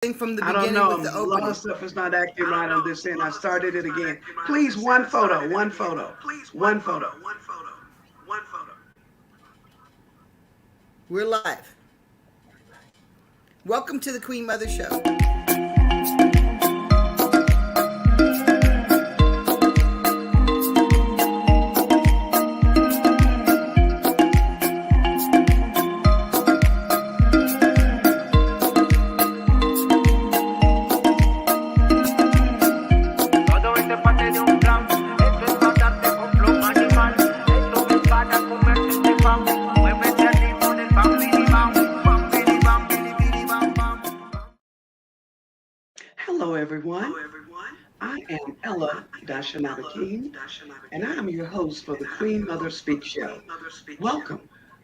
from the I don't beginning know. with the A lot of opening. stuff is not acting right on this end. I started it again. Please, one photo, one photo, one photo. We're live. Welcome to the Queen Mother Show. Todo este parte de un plan. Esto es matarte con flow animal. Esto es para comerte este pan. Muévete al ritmo del bam, bidi bam. Bam, bidi bam, bidi bidi bam, bam. Hello, everyone. I am Ella King, and I am your host for the Queen Mother Speak Show. Welcome,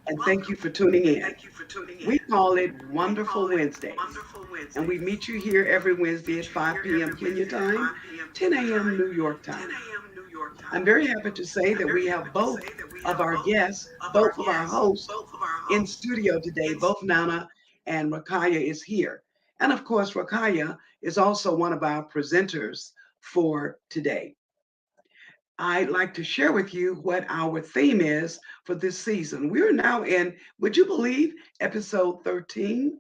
and thank you for tuning in. We call it Wonderful Wednesdays, and we meet you here every Wednesday at 5 p.m. Kenya time, 10 a.m. New York time. I'm very happy to say that we have both of our guests, both of our hosts in studio today. Both Nana and Rakaya is here. And of course, Rakaya is also one of our presenters for today. I'd like to share with you what our theme is for this season. We're now in, would you believe, episode 13?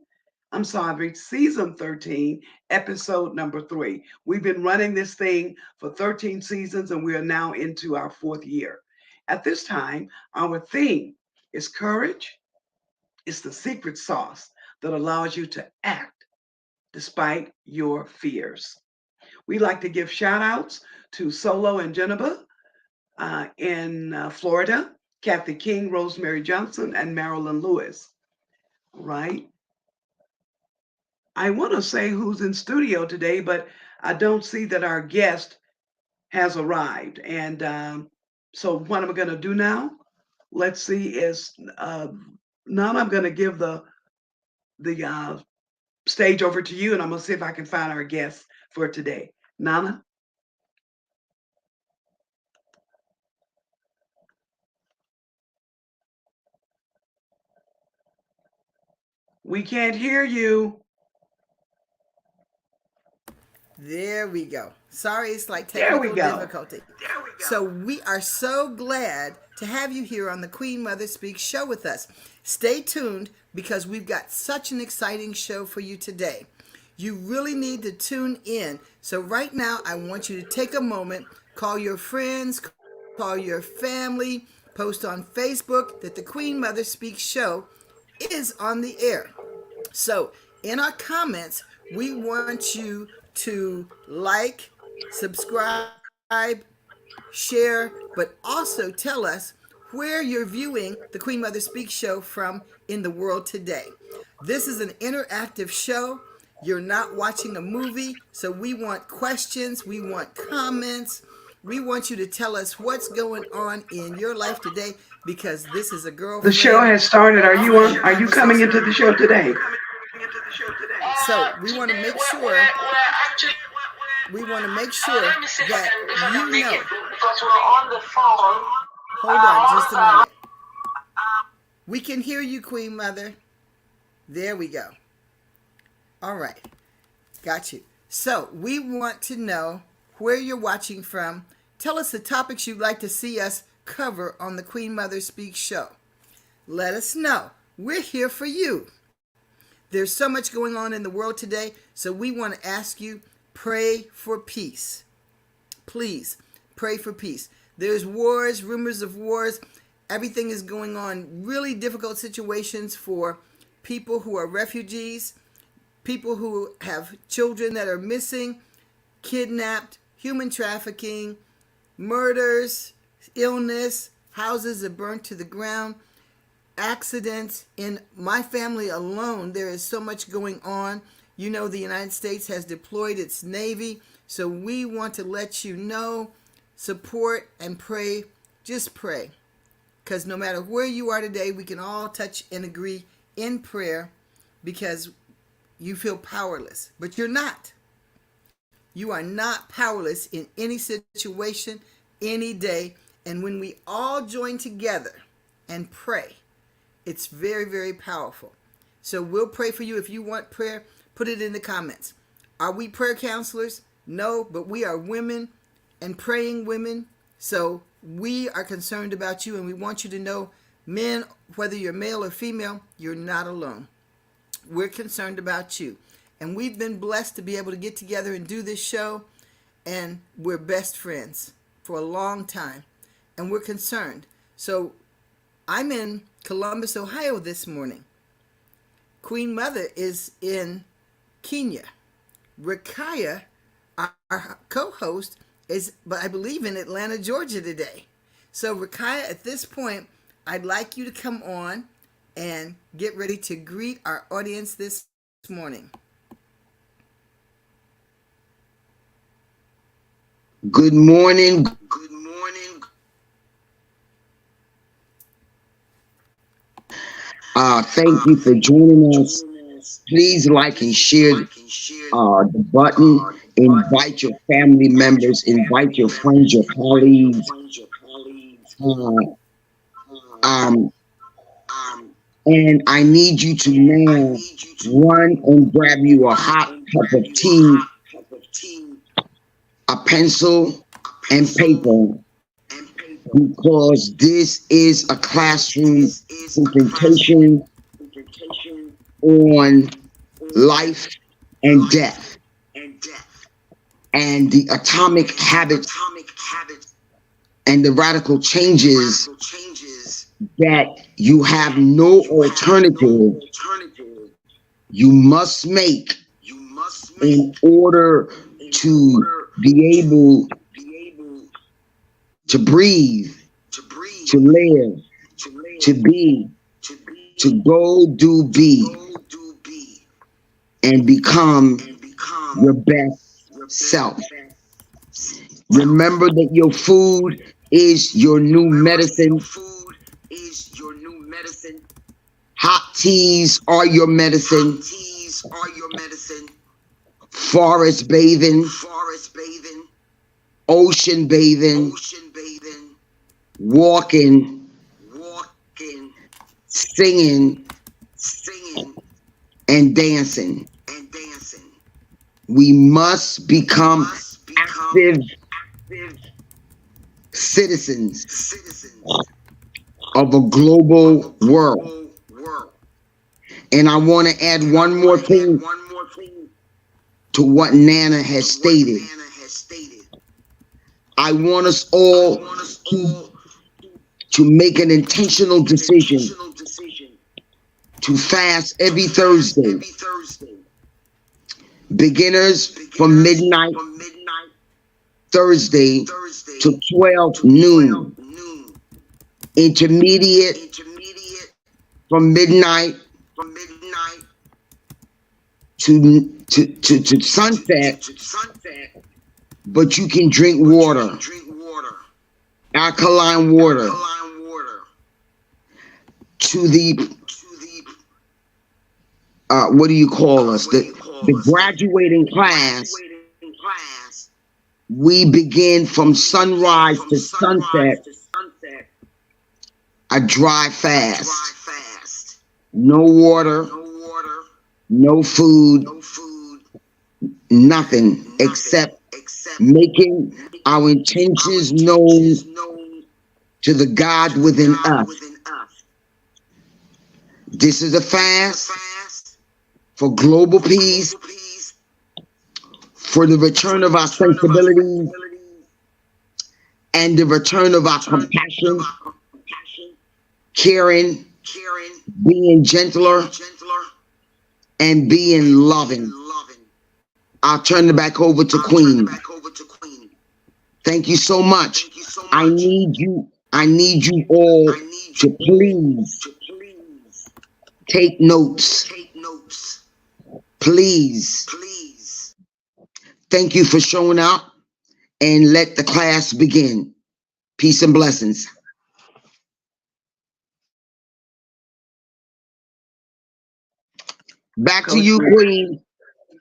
I'm sorry, season 13, episode number 3. We've been running this thing for 13 seasons and we are now into our 4th year. At this time, our theme is courage. It's the secret sauce that allows you to act despite your fears. We like to give shout outs to Solo and Geneva in Florida, Kathy King, Rosemary Johnson, and Marilyn Lewis. Right? I want to say who's in studio today, but I don't see that our guest has arrived. And so, what am I going to do now? Let's see. Is now I'm going to give the stage over to you, and I'm going to see if I can find our guest for today. Nana? We can't hear you. There we go. Sorry, it's like There we technical go. difficulty. So we are so glad to have you here on the Queen Mother Speaks show with us. Stay tuned because we've got such an exciting show for you today. You really need to tune in. So right now, I want you to take a moment, call your friends, call your family, post on Facebook that the Queen Mother Speaks show is on the air. So in our comments, we want you to like, subscribe, share, but also tell us where you're viewing the Queen Mother Speaks show from in the world today. This is an interactive show. You're not watching a movie, so we want questions, we want comments. We want you to tell us what's going on in your life today because this is a The show girlfriend has started. Are you on? Are you coming conversation. into the show today? So we want to make sure Let me see if I that can, if I can you make know. it because we're on the phone. Hold on On just the a phone. minute. We can hear you, Queen Mother. There we go. All right. Got you. So we want to know where you're watching from. Tell us the topics you'd like to see us cover on the Queen Mother Speaks show. Let us know. We're here for you. There's so much going on in the world today, so we want to ask you, pray for peace. Please, pray for peace. There's wars, rumors of wars. Everything is going on. Really difficult situations for people who are refugees, people who have children that are missing, kidnapped, human trafficking, murders, illness, houses are burnt to the ground, accidents. In my family alone, there is so much going on. You know, the United States has deployed its Navy, so we want to let you know, support and pray. Just pray, because no matter where you are today, we can all touch and agree in prayer because you feel powerless, but you're not. You are not powerless in any situation, any day. And when we all join together and pray, it's very, very powerful. So we'll pray for you. If you want prayer, Put it in the comments. Are we prayer counselors? No, but we are women and praying women. So we are concerned about you, and we want you to know, men, whether you're male or female, you're not alone. We're concerned about you. And we've been blessed to be able to get together and do this show, and we're best friends for a long time, and we're concerned. So I'm in Columbus, Ohio this morning. Queen Mother is in Kenya. Rakaya, our co-host, is, but I believe, in Atlanta, Georgia today. So Rakaya, at this point, I'd like you to come on and get ready to greet our audience this morning. Good morning. Good morning. Thank you for joining us. Please like and share the button. Invite your family members. Invite your friends, your colleagues. And I need you to now run and grab you a hot cup of tea, a pencil, and paper, because this is a classroom presentation on life and death and the atomic habits and the radical changes that you have no alternative. You must make in order to be able to breathe, to live, to be, to go, do, be, and become your best self. Remember that your food is your new medicine. Hot teas are your medicine. Forest bathing, ocean bathing, walking, singing, and dancing. We must become active citizens of a global world. And I want to add one more thing to what Nana has stated. I want us all to make an intentional decision to fast every Thursday. Beginners from midnight Thursday to 12 noon. Intermediate from midnight to sunset, but you can drink water, alkaline water, to the what do you call us? The graduating class. We begin from sunrise to sunset, a dry fast. No water, no food, nothing except making our intentions known to the God within us. This is a fast for global peace, for the return of our sensibilities, and the return of our compassion, caring, being gentler, and being loving. I'll turn it back over to Queen. Thank you so much. I need you all to please take notes. Please. Thank you for showing up, and let the class begin. Peace and blessings. Back to you, Queen.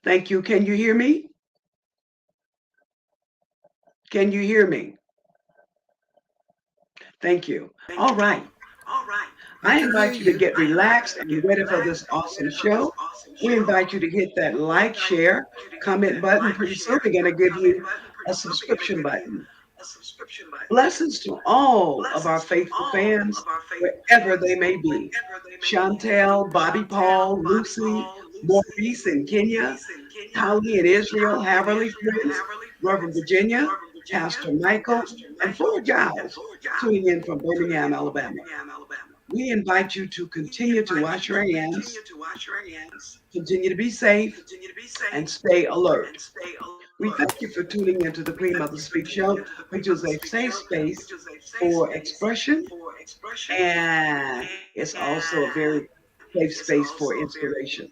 Thank you. Can you hear me? Can you hear me? Thank you. All right. I invite you to get relaxed and ready for this awesome show. We invite you to hit that like, share, comment button. Pretty soon, we're going to give you a subscription button. Blessings to all of our faithful fans, wherever they may be. Chantel, Bobby Paul, Lucy, Maurice in Kenya, Holly in Israel, Haverly Prince, Reverend Virginia, Pastor Michael, and Flora Giles, tuning in from Birmingham, Alabama. We invite you to continue to wash your hands, continue to be safe, and stay alert. We thank you for tuning into the Queen Mother Speak Show, which is a safe space for expression, and it's also a very safe space for inspiration.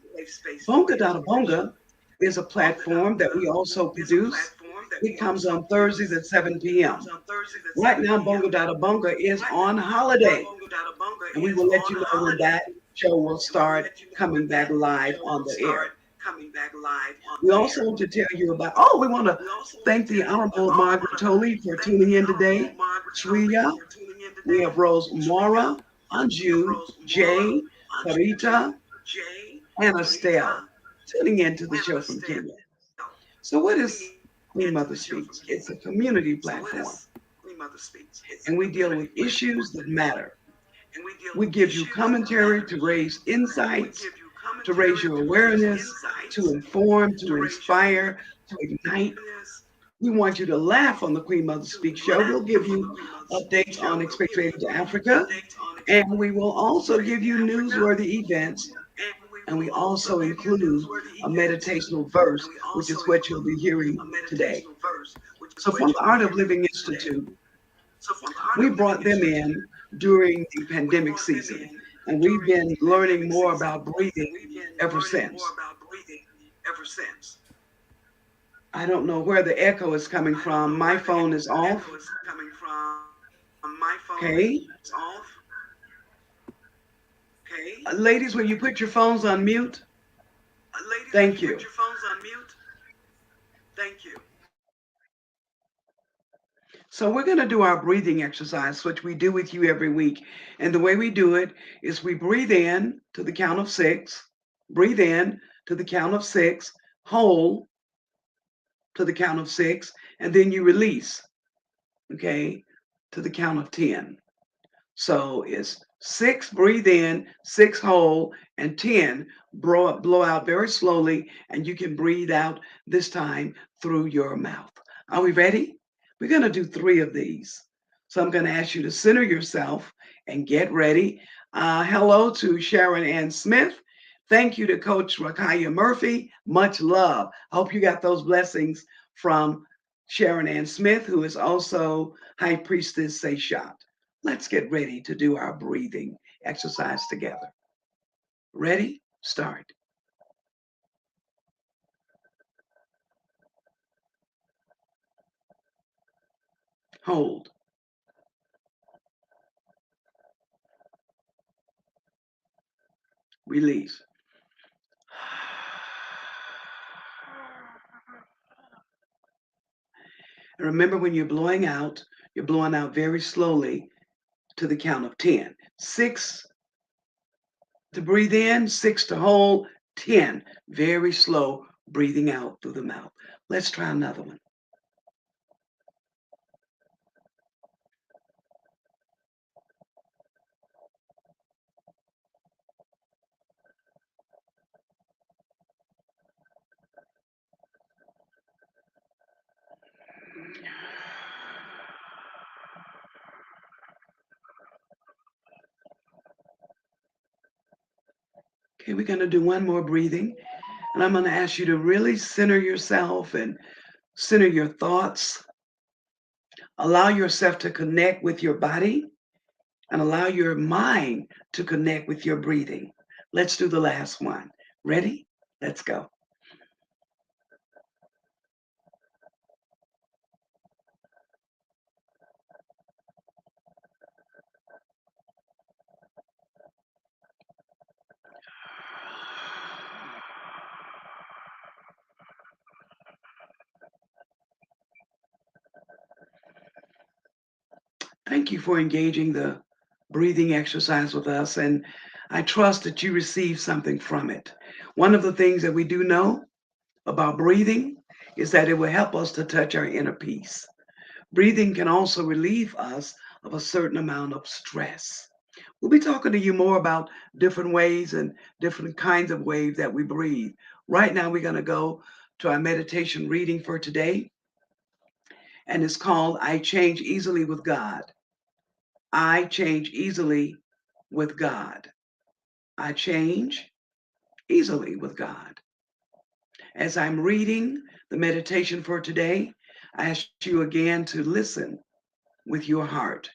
Bonga Dada Bonga is a platform that we also produce. It comes on Thursdays at 7 p.m. Right now, Bonga Dada Bonga is on holiday, and we will let you know when that show will start coming back live on the air. We also want to tell you about, we want to thank the Honorable Margaret Tolley for tuning in today. Shreya, we have Rose Mora, Anju, Jay, Carita, and Estelle tuning into the show from Kenya. So what is Queen Mother Speaks? It's a community platform, and we deal with issues that matter. We give you commentary to raise insights, to raise your awareness, to inform, to inspire, to ignite. We want you to laugh on the Queen Mother Speak show. We'll give you updates on expatriating to Africa, and we will also give you newsworthy events, and we also include a meditational verse, which is what you'll be hearing today. So from the Art of Living Institute, we brought them in during the pandemic season, and we've been learning more about breathing ever since. I don't know where the echo is coming from. My phone is off. Okay. Ladies, will you put your phones on mute? Thank you. So we're going to do our breathing exercise, which we do with you every week. And the way we do it is we breathe in to the count of 6, breathe in to the count of 6, hold to the count of 6, and then you release, okay, to the count of 10. So it's 6, breathe in, 6, hold, and 10, blow out very slowly, and you can breathe out this time through your mouth. Are we ready? We're going to do 3 of these. So I'm going to ask you to center yourself and get ready. Hello to Sharon Ann Smith. Thank you to Coach Rakaya Murphy. Much love. Hope you got those blessings from Sharon Ann Smith, who is also High Priestess Seishat. Let's get ready to do our breathing exercise together. Ready? Start. Hold. Release. And remember, when you're blowing out very slowly to the count of 10. 6 to breathe in, 6 to hold, 10. Very slow breathing out through the mouth. Let's try another one. Okay, we're going to do one more breathing, and I'm going to ask you to really center yourself and center your thoughts. Allow yourself to connect with your body and allow your mind to connect with your breathing. Let's do the last one. Ready? Let's go. Thank you for engaging the breathing exercise with us, and I trust that you receive something from it. One of the things that we do know about breathing is that it will help us to touch our inner peace. Breathing can also relieve us of a certain amount of stress. We'll be talking to you more about different ways and different kinds of ways that we breathe. Right now, we're going to go to our meditation reading for today, and it's called I Change Easily with God. I change easily with God. I change easily with God. As I'm reading the meditation for today, I ask you again to listen with your heart.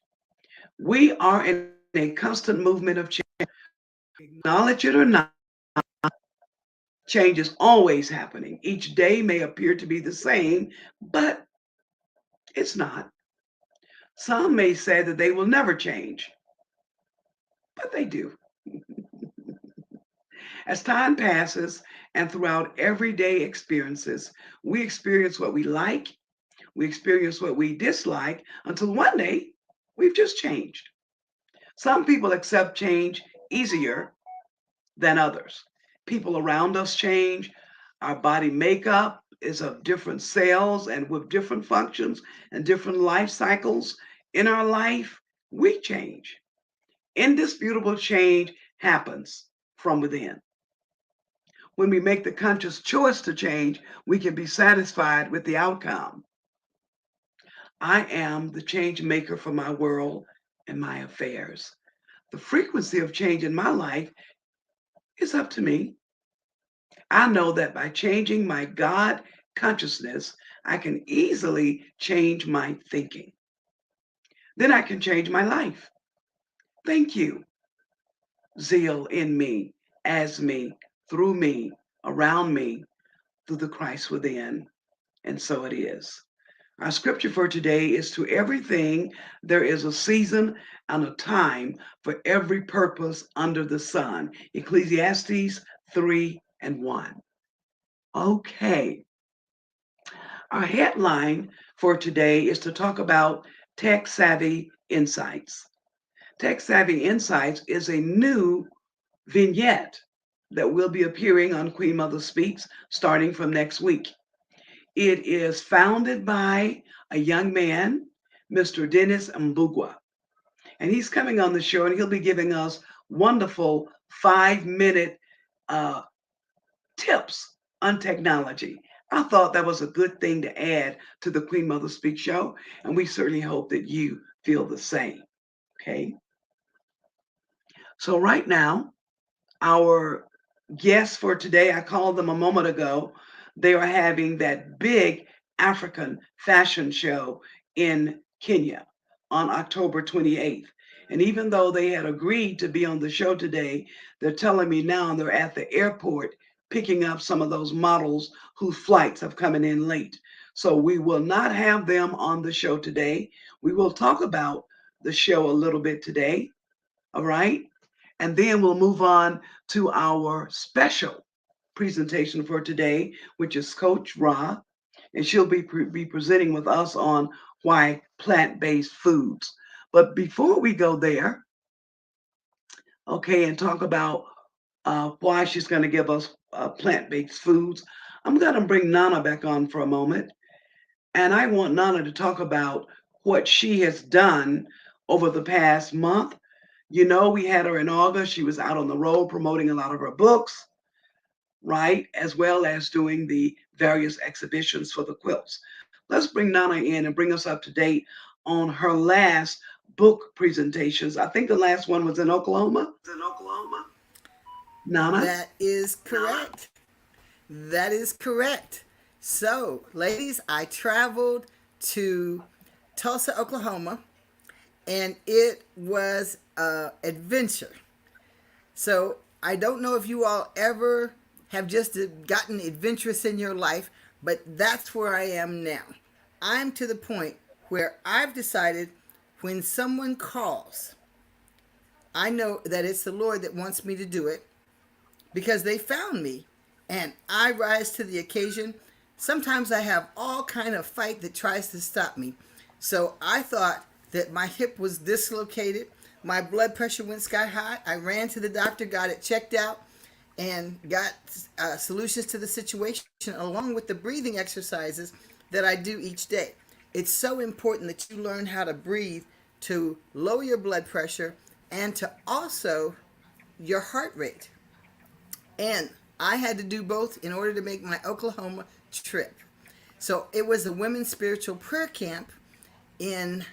We are in a constant movement of change. Acknowledge it or not, change is always happening. Each day may appear to be the same, but it's not. Some may say that they will never change, but they do. As time passes and throughout everyday experiences, we experience what we like, we experience what we dislike until one day we've just changed. Some people accept change easier than others. People around us change. Our body makeup is of different cells and with different functions and different life cycles in our life. We change. Indisputable change happens from within. When we make the conscious choice to change, we can be satisfied with the outcome. I am the change maker for my world and my affairs. The frequency of change in my life is up to me. I know that by changing my God consciousness, I can easily change my thinking. Then I can change my life. Thank you. Zeal in me, as me, through me, around me, through the Christ within. And so it is. Our scripture for today is to everything there is a season and a time for every purpose under the sun. Ecclesiastes 3:1. Okay. Our headline for today is to talk about Tech Savvy Insights. Tech Savvy Insights is a new vignette that will be appearing on Queen Mother Speaks starting from next week. It is founded by a young man, Mr. Dennis Mbugwa, and he's coming on the show and he'll be giving us wonderful 5-minute tips on technology. I thought that was a good thing to add to the Queen Mother Speak show, and we certainly hope that you feel the same. Okay. So right now, our guests for today, I called them a moment ago. They are having that big African fashion show in Kenya on October 28th. And even though they had agreed to be on the show today, they're telling me now they're at the airport picking up some of those models whose flights have coming in late. So we will not have them on the show today. We will talk about the show a little bit today. All right. And then we'll move on to our special presentation for today, which is Coach Ra, and she'll be presenting with us on why plant-based foods. But before we go there, okay, and talk about why she's going to give us plant-based foods, I'm going to bring Nana back on for a moment. And I want Nana to talk about what she has done over the past month. You know, we had her in August. She was out on the road promoting a lot of her books, right? As well as doing the various exhibitions for the quilts. Let's bring Nana in and bring us up to date on her last book presentations. I think the last one was in Oklahoma. Nana? That is correct. That is correct. So, ladies, I traveled to Tulsa, Oklahoma, and it was an adventure. So, I don't know if you all ever have just gotten adventurous in your life, but that's where I am now. I'm to the point where I've decided when someone calls, I know that it's the Lord that wants me to do it because they found me and I rise to the occasion. Sometimes I have all kind of fight that tries to stop me. So I thought that my hip was dislocated. My blood pressure went sky high. I ran to the doctor, got it checked out, and got solutions to the situation along with the breathing exercises that I do each day. It's so important that you learn how to breathe to lower your blood pressure and to also your heart rate. And I had to do both in order to make my Oklahoma trip. So it was a women's spiritual prayer camp in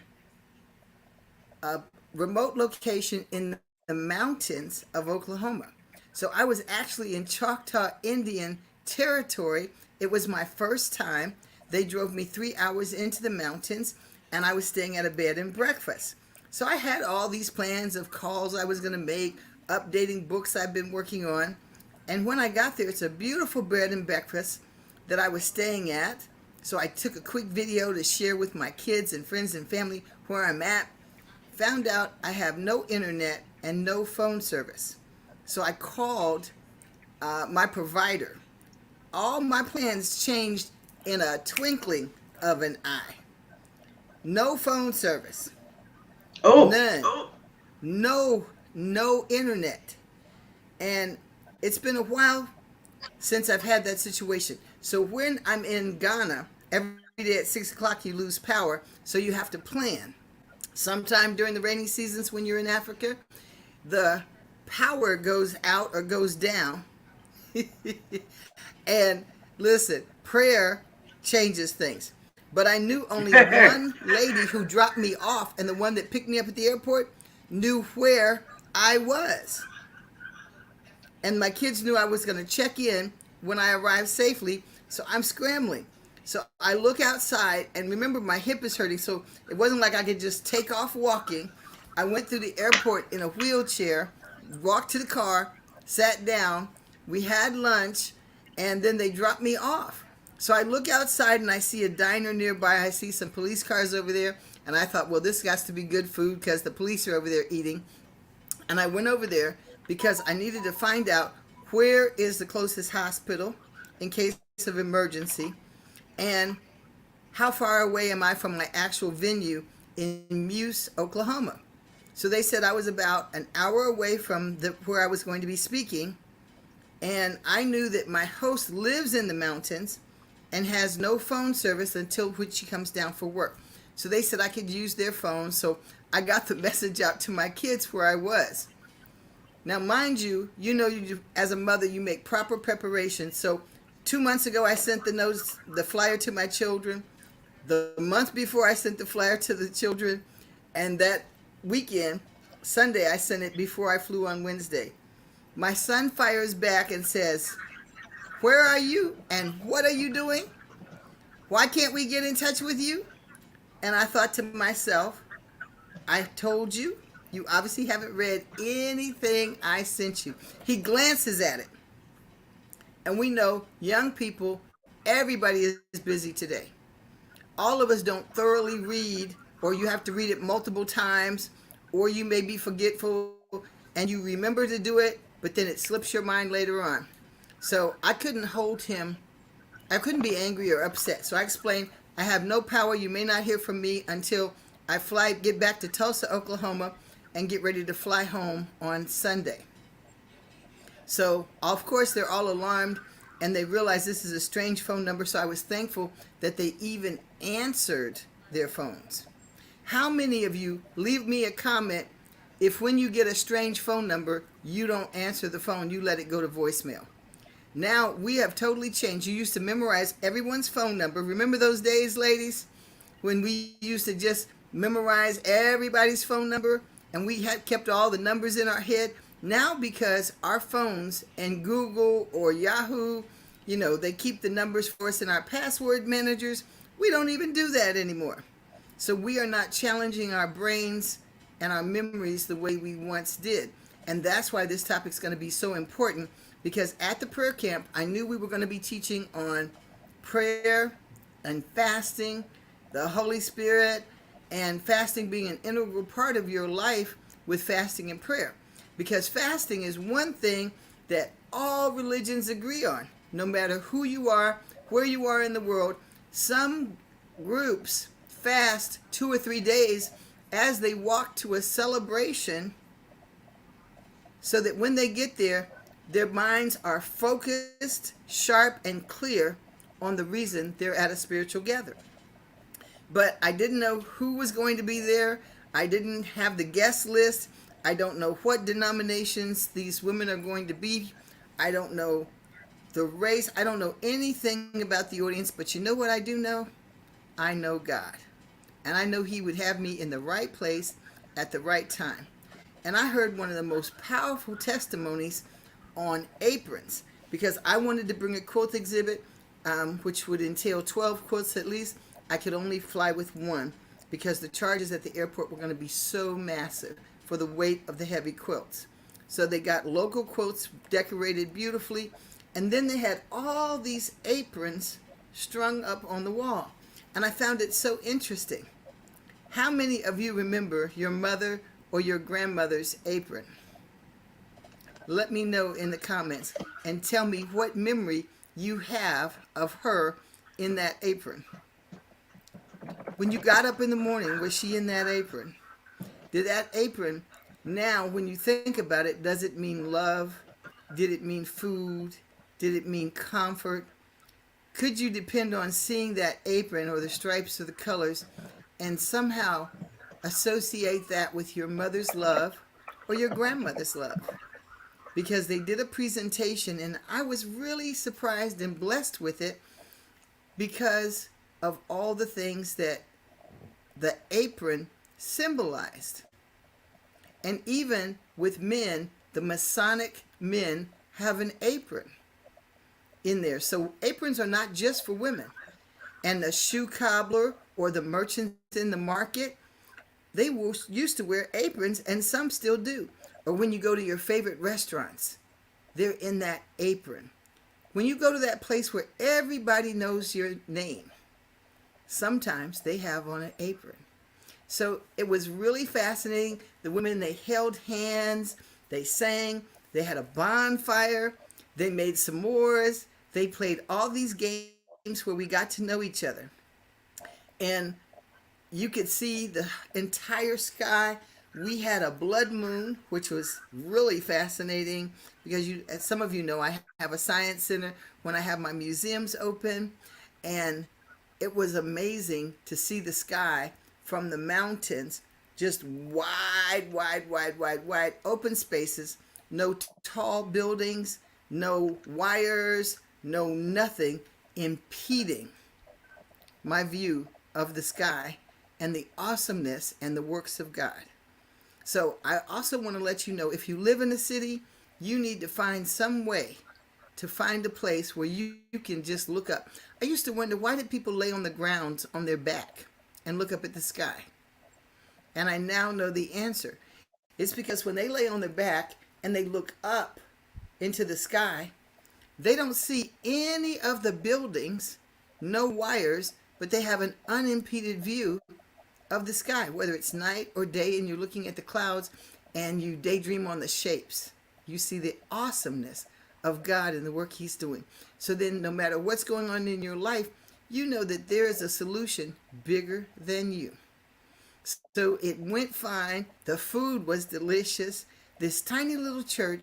a remote location in the mountains of Oklahoma. So I was actually in Choctaw Indian territory. It was my first time. They drove me 3 hours into the mountains, and I was staying at a bed and breakfast. So I had all these plans of calls I was going to make, updating books I've been working on. And when I got there, it's a beautiful bed and breakfast that I was staying at. So I took a quick video to share with my kids and friends and family where I'm at. Found out I have no internet and no phone service. So I called my provider. All my plans changed in a twinkling of an eye. No phone service. Oh, None. No internet. And it's been a while since I've had that situation. So when I'm in Ghana, every day at 6 o'clock you lose power, so you have to plan. Sometime during the rainy seasons when you're in Africa, the power goes out or goes down. And listen, prayer changes things. But I knew only one lady who dropped me off, and the one that picked me up at the airport knew where I was. And my kids knew I was going to check in when I arrived safely, so I'm scrambling. So I look outside, and remember, my hip is hurting, so it wasn't like I could just take off walking. I went through the airport in a wheelchair, walked to the car, sat down, we had lunch, and then they dropped me off. So I look outside, and I see a diner nearby. I see some police cars over there, and I thought, well, this has to be good food because the police are over there eating. And I went over there because I needed to find out where is the closest hospital in case of emergency, and how far away am I from my actual venue in Muse, Oklahoma. So they said I was about an hour away from where I was going to be speaking, and I knew that my host lives in the mountains and has no phone service until when she comes down for work. So they said I could use their phone, so I got the message out to my kids where I was. Now, mind you, as a mother, you make proper preparation. So 2 months ago, I sent the flyer to my children. The month before, I sent the flyer to the children. And that weekend, Sunday, I sent it before I flew on Wednesday. My son fires back and says, "Where are you and what are you doing? Why can't we get in touch with you?" And I thought to myself, I told you. You obviously haven't read anything I sent you. He glances at it. And we know young people, everybody is busy today. All of us don't thoroughly read, or you have to read it multiple times, or you may be forgetful and you remember to do it, but then it slips your mind later on. So I couldn't hold him. I couldn't be angry or upset. So I explained, I have no power. You may not hear from me until I get back to Tulsa, Oklahoma, and get ready to fly home on Sunday. So, of course, they're all alarmed, and they realize this is a strange phone number, so I was thankful that they even answered their phones. How many of you leave me a comment if when you get a strange phone number, you don't answer the phone, you let it go to voicemail? Now, we have totally changed. You used to memorize everyone's phone number. Remember those days, ladies, when we used to just memorize everybody's phone number? And we had kept all the numbers in our head. Now, because our phones and Google or Yahoo, they keep the numbers for us in our password managers, we don't even do that anymore. So we are not challenging our brains and our memories the way we once did. And that's why this topic is going to be so important, because at the prayer camp, I knew we were going to be teaching on prayer and fasting, the Holy Spirit, and fasting being an integral part of your life with fasting and prayer. Because fasting is one thing that all religions agree on. No matter who you are, where you are in the world, some groups fast 2 or 3 days as they walk to a celebration, so that when they get there, their minds are focused, sharp, and clear on the reason they're at a spiritual gathering. But I didn't know who was going to be there. I didn't have the guest list. I don't know what denominations these women are going to be. I don't know the race. I don't know anything about the audience. But you know what I do know? I know God. And I know He would have me in the right place at the right time. And I heard one of the most powerful testimonies on aprons, because I wanted to bring a quilt exhibit, which would entail 12 quilts at least. I could only fly with one because the charges at the airport were going to be so massive for the weight of the heavy quilts. So they got local quilts decorated beautifully, and then they had all these aprons strung up on the wall. And I found it so interesting. How many of you remember your mother or your grandmother's apron? Let me know in the comments and tell me what memory you have of her in that apron. When you got up in the morning, was she in that apron? Did that apron, now when you think about it, does it mean love? Did it mean food? Did it mean comfort? Could you depend on seeing that apron or the stripes or the colors and somehow associate that with your mother's love or your grandmother's love? Because they did a presentation and I was really surprised and blessed with it because of all the things that the apron symbolized. And even with men, the Masonic men have an apron in there. So aprons are not just for women. And the shoe cobbler or the merchants in the market, they used to wear aprons, and some still do. Or when you go to your favorite restaurants, they're in that apron. When you go to that place where everybody knows your name, sometimes they have on an apron. So it was really fascinating. The women, they held hands, they sang, they had a bonfire, they made s'mores, they played all these games where we got to know each other. And you could see the entire sky. We had a blood moon, which was really fascinating because as some of you know, I have a science center when I have my museums open, and it was amazing to see the sky from the mountains, just wide open spaces, no tall buildings, no wires, no nothing impeding my view of the sky and the awesomeness and the works of God. So I also want to let you know, if you live in a city, you need to find some way to find a place where you can just look up. I used to wonder, why did people lay on the ground on their back and look up at the sky? And I now know the answer. It's because when they lay on their back and they look up into the sky, they don't see any of the buildings, no wires, but they have an unimpeded view of the sky, whether it's night or day, and you're looking at the clouds and you daydream on the shapes. You see the awesomeness of God and the work He's doing. So then no matter what's going on in your life, you know that there is a solution bigger than you. So it went fine. The food was delicious. This tiny little church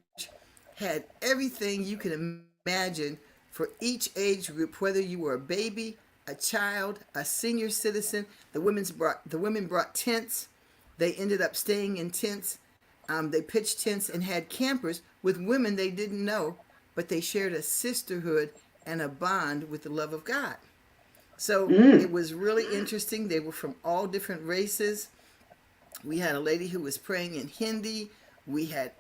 had everything you can imagine for each age group, whether you were a baby, a child, a senior citizen. The women brought tents. They ended up staying in tents. They pitched tents and had campers with women they didn't know, but they shared a sisterhood and a bond with the love of God. So it was really interesting. They were from all different races. We had a lady who was praying in Hindi. We had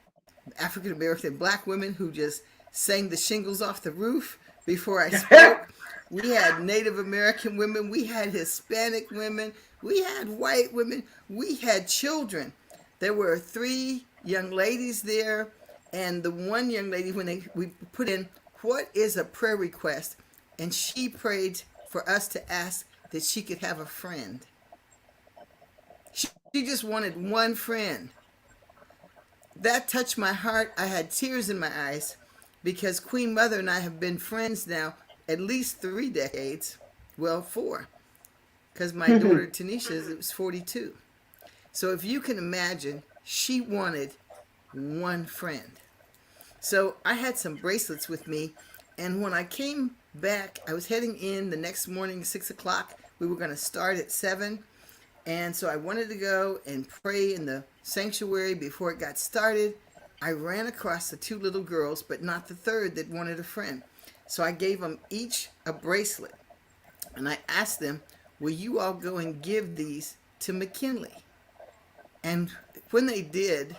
African American black women who just sang the shingles off the roof before I spoke. We had Native American women. We had Hispanic women. We had white women. We had children. There were 3 young ladies there. And the one young lady, when we put in, what is a prayer request? And she prayed for us to ask that she could have a friend. She just wanted one friend. That touched my heart. I had tears in my eyes because Queen Mother and I have been friends now at least 3 decades. Well, 4. Because my daughter Tanisha is 42. So if you can imagine, she wanted one friend. So I had some bracelets with me, and when I came back, I was heading in the next morning, 6 o'clock. We were going to start at 7, and so I wanted to go and pray in the sanctuary before it got started. I ran across the two little girls, but not the third that wanted a friend. So I gave them each a bracelet, and I asked them, will you all go and give these to McKinley? And when they did,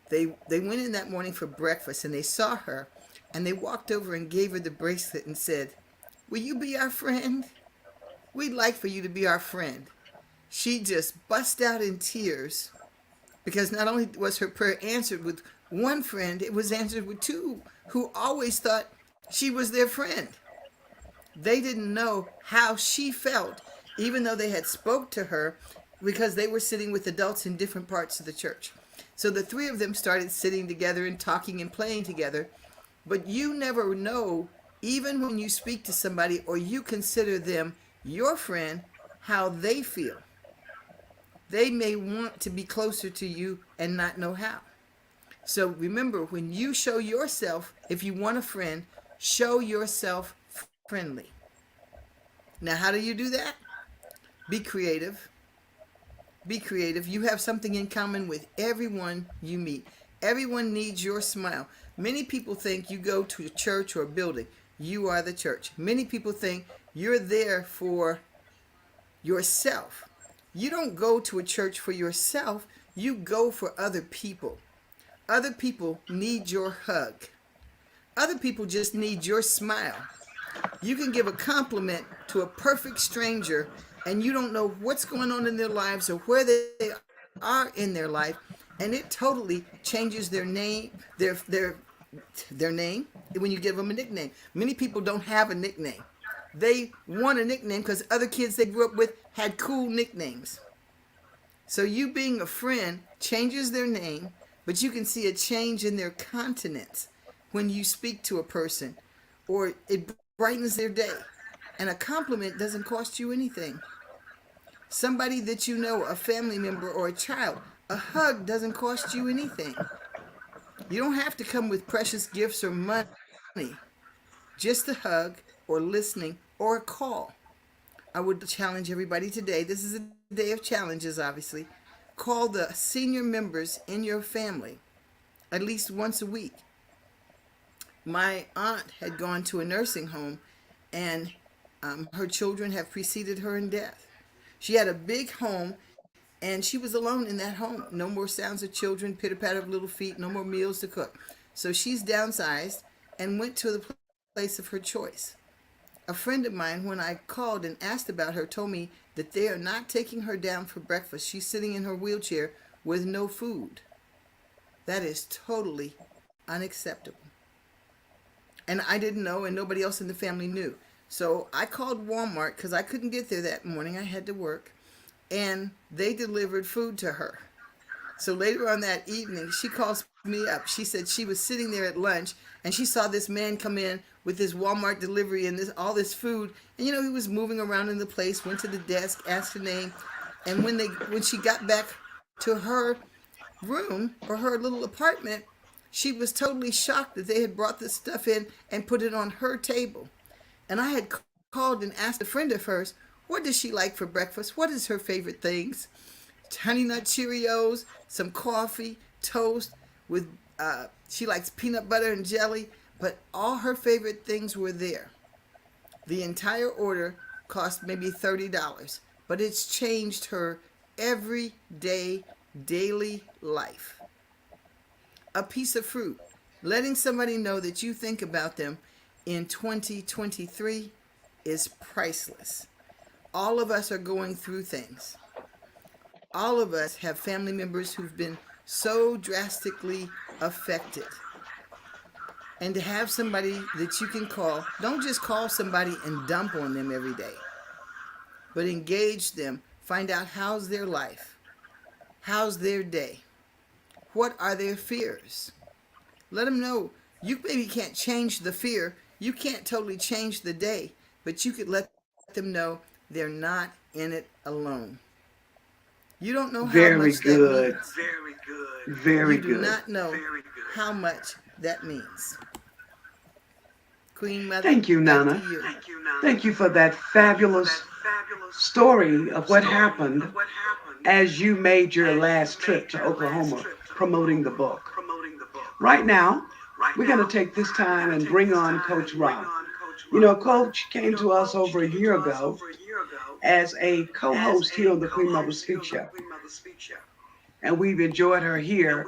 they went in that morning for breakfast, and they saw her, and they walked over and gave her the bracelet and said, will you be our friend? We'd like for you to be our friend. She just bust out in tears, because not only was her prayer answered with one friend, it was answered with two who always thought she was their friend. They didn't know how she felt, even though they had spoke to her, because they were sitting with adults in different parts of the church. So the three of them started sitting together and talking and playing together. But you never know, even when you speak to somebody or you consider them your friend, how they feel. They may want to be closer to you and not know how. So remember, when you show yourself, if you want a friend, show yourself friendly. Now, how do you do that? Be creative. Be creative. You have something in common with everyone you meet. Everyone needs your smile. Many people think you go to a church or a building. You are the church. Many people think you're there for yourself. You don't go to a church for yourself. You go for other people. Other people need your hug. Other people just need your smile. You can give a compliment to a perfect stranger, and you don't know what's going on in their lives or where they are in their life, and it totally changes their name, their name when you give them a nickname. Many people don't have a nickname. They want a nickname because other kids they grew up with had cool nicknames. So you being a friend changes their name, but you can see a change in their countenance when you speak to a person, or it brightens their day. And a compliment doesn't cost you anything. Somebody that you know, a family member or a child, a hug doesn't cost you anything. You don't have to come with precious gifts or money. Just a hug or listening or a call. I would challenge everybody today. This is a day of challenges, obviously. Call the senior members in your family at least once a week. My aunt had gone to a nursing home, and her children have preceded her in death. She had a big home, and she was alone in that home. No more sounds of children, pitter-patter of little feet, no more meals to cook. So she's downsized and went to the place of her choice. A friend of mine, when I called and asked about her, told me that they are not taking her down for breakfast. She's sitting in her wheelchair with no food. That is totally unacceptable. And I didn't know, and nobody else in the family knew. So I called Walmart because I couldn't get there that morning. I had to work. And they delivered food to her. So later on that evening, she calls me up. She said she was sitting there at lunch, and she saw this man come in with this Walmart delivery and all this food. And, he was moving around in the place, went to the desk, asked her name. And when she got back to her room or her little apartment, she was totally shocked that they had brought this stuff in and put it on her table. And I had called and asked a friend of hers, what does she like for breakfast? What is her favorite things? Honey Nut Cheerios, some coffee, toast with, she likes peanut butter and jelly, but all her favorite things were there. The entire order cost maybe $30, but it's changed her everyday, daily life. A piece of fruit, letting somebody know that you think about them in 2023 is priceless. All of us are going through things. All of us have family members who've been so drastically affected. And to have somebody that you can call, don't just call somebody and dump on them every day, but engage them, find out how's their life, how's their day, what are their fears. Let them know. You maybe can't change the fear, you can't totally change the day, but you could let them know they're not in it alone. You don't know how Very much that good. means. Very good. Very You do good. not know how much that means. Queen Mother, Thank you, back to Nana. you. Thank you for that fabulous story of what happened as you made your last trip to Oklahoma promoting the book. Right now, we're going to take this time and bring on Coach Rob. You know, Coach came to us over a year ago as a co-host here on the Queen Mother Speak Show. And we've enjoyed her here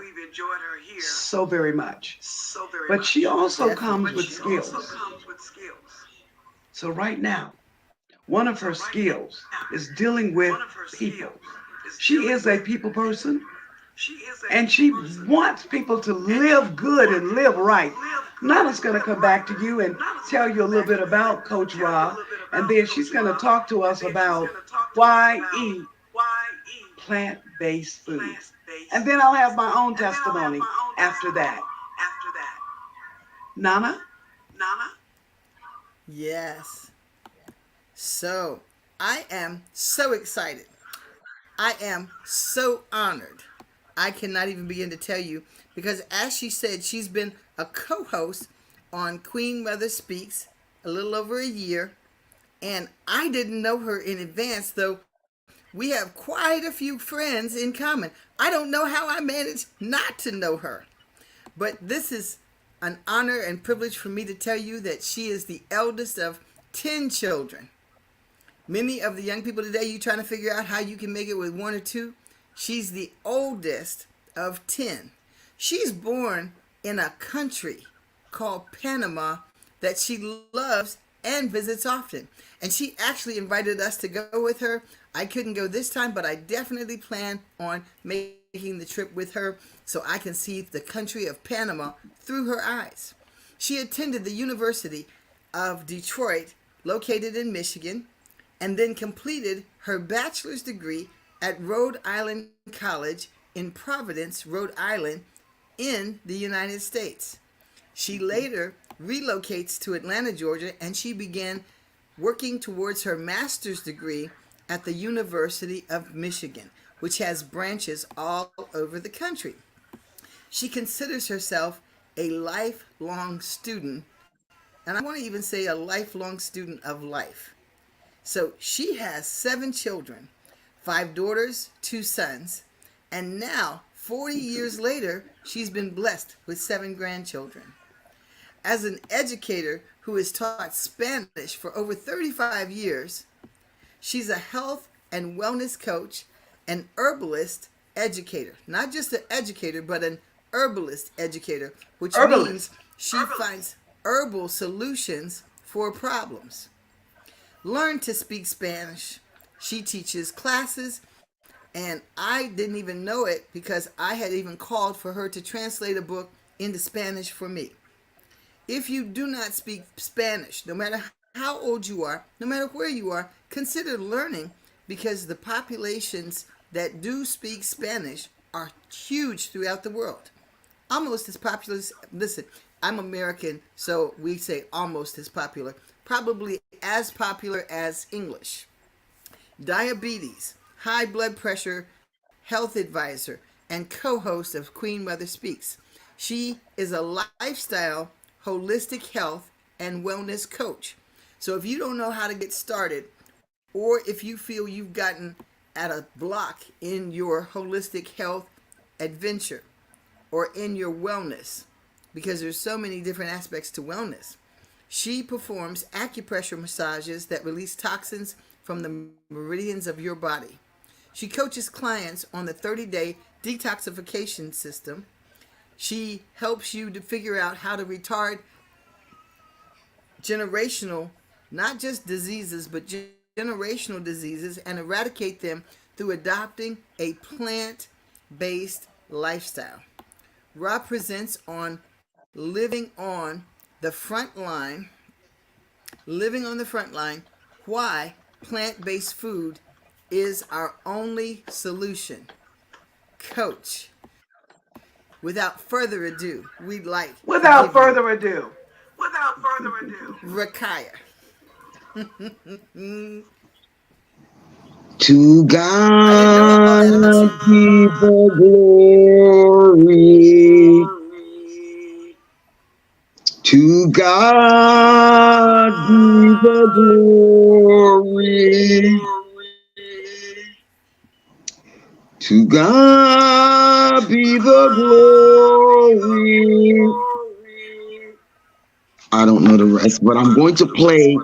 so very much. But she also comes with skills. So right now, one of her skills is dealing with people. She is a people person, and she wants people to live good and live right. Nana's going to come back to you and tell you a little bit about Coach Rob, and then she's going to talk to us about why eat plant-based food. And then I'll have my own testimony after that. Nana? Yes. So, I am so excited. I am so honored. I cannot even begin to tell you because, as she said, she's been a co-host on Queen Mother Speaks a little over a year, and I didn't know her in advance, though we have quite a few friends in common. I don't know how I managed not to know her, but this is an honor and privilege for me to tell you that she is the eldest of 10 children. Many of the young people today, you trying to figure out how you can make it with one or two. She's the oldest of 10. She's born in a country called Panama that she loves and visits often. And she actually invited us to go with her. I couldn't go this time, but I definitely plan on making the trip with her so I can see the country of Panama through her eyes. She attended the University of Detroit, located in Michigan, and then completed her bachelor's degree at Rhode Island College in Providence, Rhode Island, in the United States. She later relocates to Atlanta, Georgia, and she began working towards her master's degree at the University of Michigan, which has branches all over the country. She considers herself a lifelong student, and I want to even say a lifelong student of life. So she has 7 children, 5 daughters, 2 sons, and now, 40 years later, she's been blessed with 7 grandchildren. As an educator who has taught Spanish for over 35 years, she's a health and wellness coach, an herbalist educator. Not just an educator, but an herbalist educator, which means she finds herbal solutions for problems. Learn to speak Spanish. She teaches classes, and I didn't even know it because I had even called for her to translate a book into Spanish for me. If you do not speak Spanish, no matter how old you are, no matter where you are, consider learning, because the populations that do speak Spanish are huge throughout the world. Almost as popular as, listen, I'm American, so we say almost as popular, probably as popular as English. Diabetes, high blood pressure, health advisor, and co-host of Queen Mother Speaks. She is a lifestyle, holistic health, and wellness coach. So if you don't know how to get started, or if you feel you've gotten at a block in your holistic health adventure or in your wellness, because there's so many different aspects to wellness, she performs acupressure massages that release toxins from the meridians of your body. She coaches clients on the 30-day detoxification system. She helps you to figure out how to retard generational, not just diseases, but generational diseases, and eradicate them through adopting a plant-based lifestyle. Rob presents on living on the front line, why plant-based food is our only solution. Coach, without further ado, we'd like Without further ado. Rakaya. To I didn't know all that about God you. be the glory. To God be the glory. To God be the glory. I don't know the rest, but I'm going to play.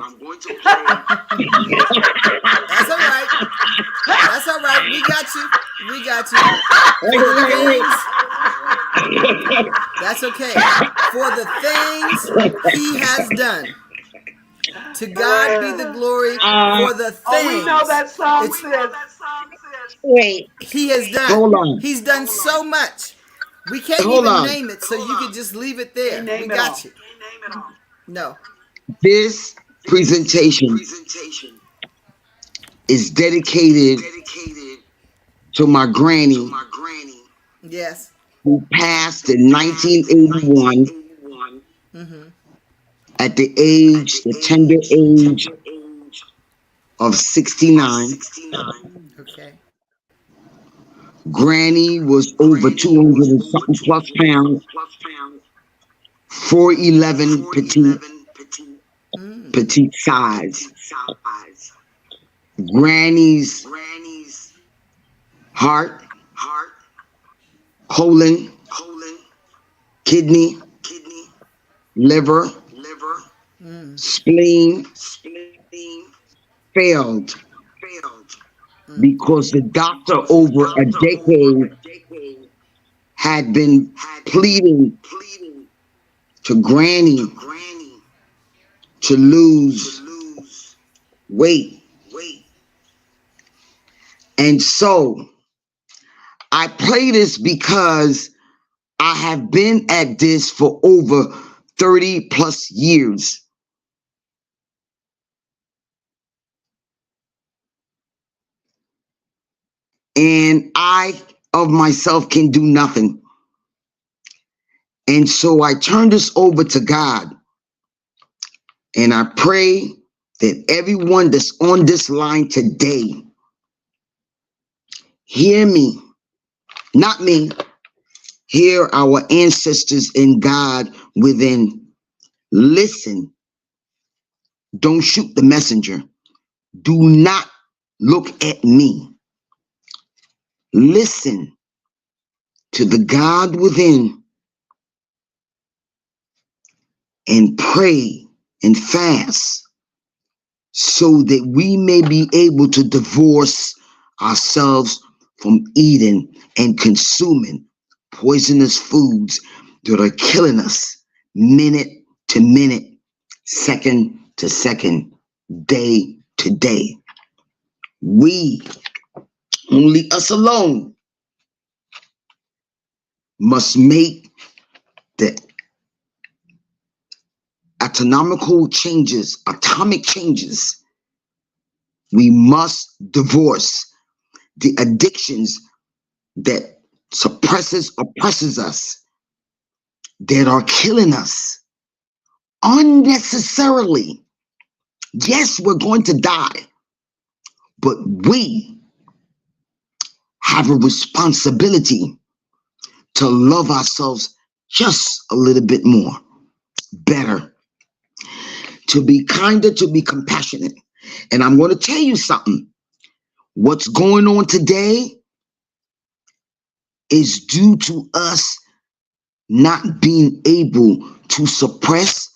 That's all right. That's all right. We got you. We got you. For the Wait. things, that's okay. For the things he has done. To God be the glory for the Oh, we know things that song, it's sis. Wait. he has done. Hold on. He's done so much. We can't Hold even on. name it, so you could just leave it Can't there. We name it got all. you. No. This presentation is dedicated to my granny Yes. who passed in 1981 at the tender age of 69. Okay. Granny was over 200 and something plus pounds, 4'11" Mm. petite size. Granny's heart, colon, kidney, liver, Mm. spleen failed Mm. because the doctor over a decade had been pleading to Granny to lose weight. And so I play this because I have been at this for over 30 plus years. And I of myself can do nothing. And so I turn this over to God. And I pray that everyone that's on this line today, hear me, not me, hear our ancestors in God within. Listen, don't shoot the messenger. Do not look at me. Listen to the God within and pray and fast so that we may be able to divorce ourselves from eating and consuming poisonous foods that are killing us minute to minute, second to second, day to day. We, only us alone, must make the atomic changes. We must divorce the addictions that oppresses us, that are killing us unnecessarily. Yes, we're going to die, but we have a responsibility to love ourselves just a little bit more, better, to be kinder, to be compassionate. And I'm going to tell you something. What's going on today is due to us not being able to suppress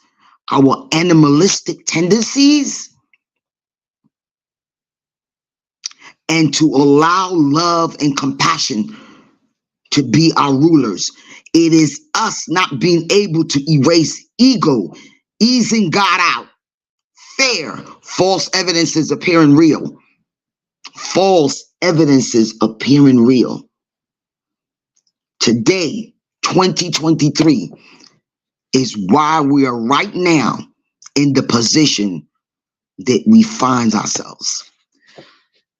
our animalistic tendencies and to allow love and compassion to be our rulers. It is us not being able to erase ego, easing God out. Fair, false evidences appearing real. False evidences appearing real. Today, 2023, is why we are right now in the position that we find ourselves.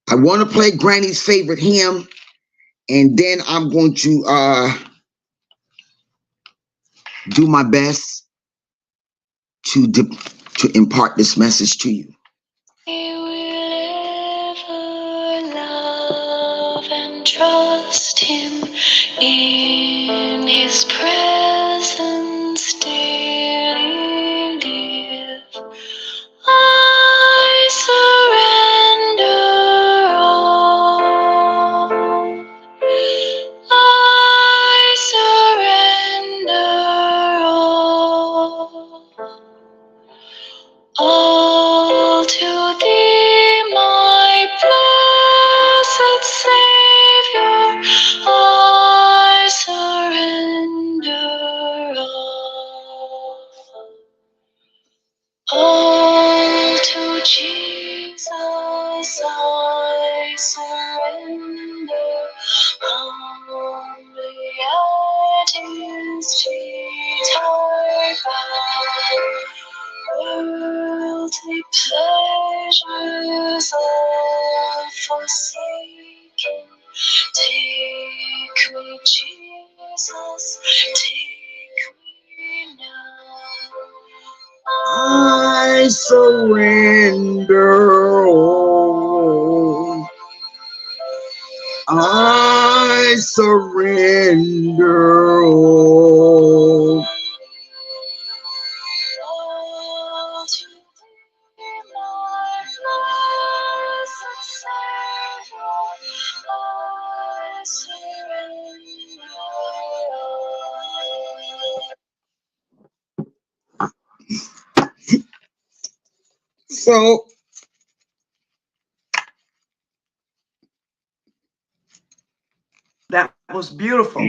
I want to play Granny's favorite hymn, and then I'm going to do my best to impart this message to you. We will ever trust him in his presence daily live. I surrender all. I surrender all to thee, my blessed Savior. I surrender all to Jesus. I surrender humbly at his feet I bow. Worldly pleasures all forsaken, take me, Jesus, take me now. I surrender all. I surrender all. All to thee, my blessed Savior, I surrender all. So That was beautiful.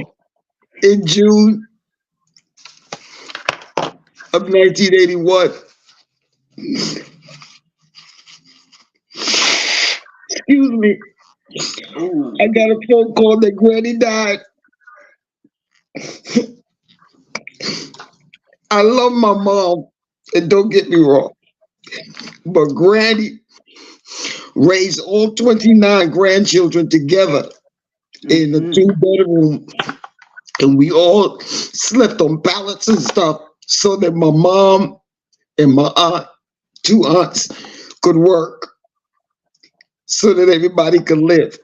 in June of 1981, excuse me, Ooh. I got a phone call that Granny died. I love my mom, and don't get me wrong, but Granny raised all 29 grandchildren together in a 2-bedroom, and we all slept on pallets and stuff so that my mom and my aunt, 2 aunts, could work so that everybody could live.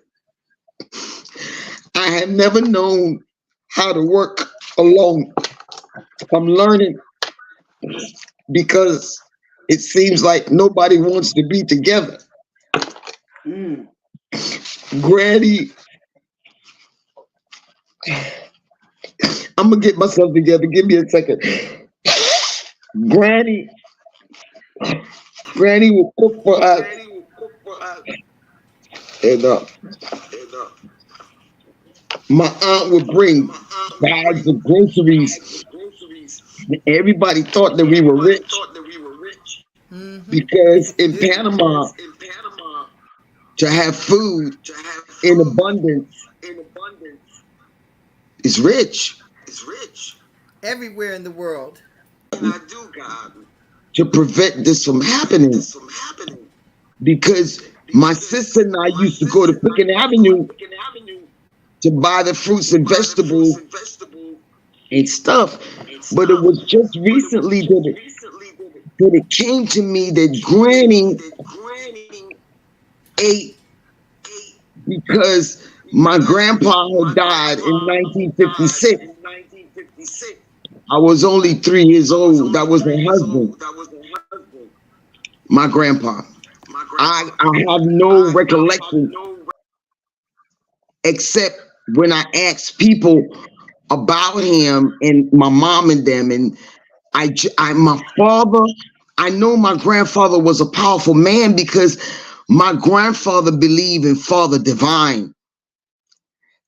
I had never known how to work alone. I'm learning because it seems like nobody wants to be together. Mm. Granny, I'm gonna get myself together. Give me a second. Granny would cook for us, and my aunt would bring bags of groceries. Everybody thought that we were rich because in Panama, to have food in abundance is rich. Everywhere in the world. To prevent this from happening, because my sister and I used to go to Picken Avenue to buy the fruits and vegetables and stuff, but it was just recently that it came to me that Granny ate because my grandpa had died in 1956. I was only 3 years old. That was her husband, my grandpa. I have no recollection except when I asked people about him and my mom and them, and my father, I know my grandfather was a powerful man because my grandfather believed in Father Divine.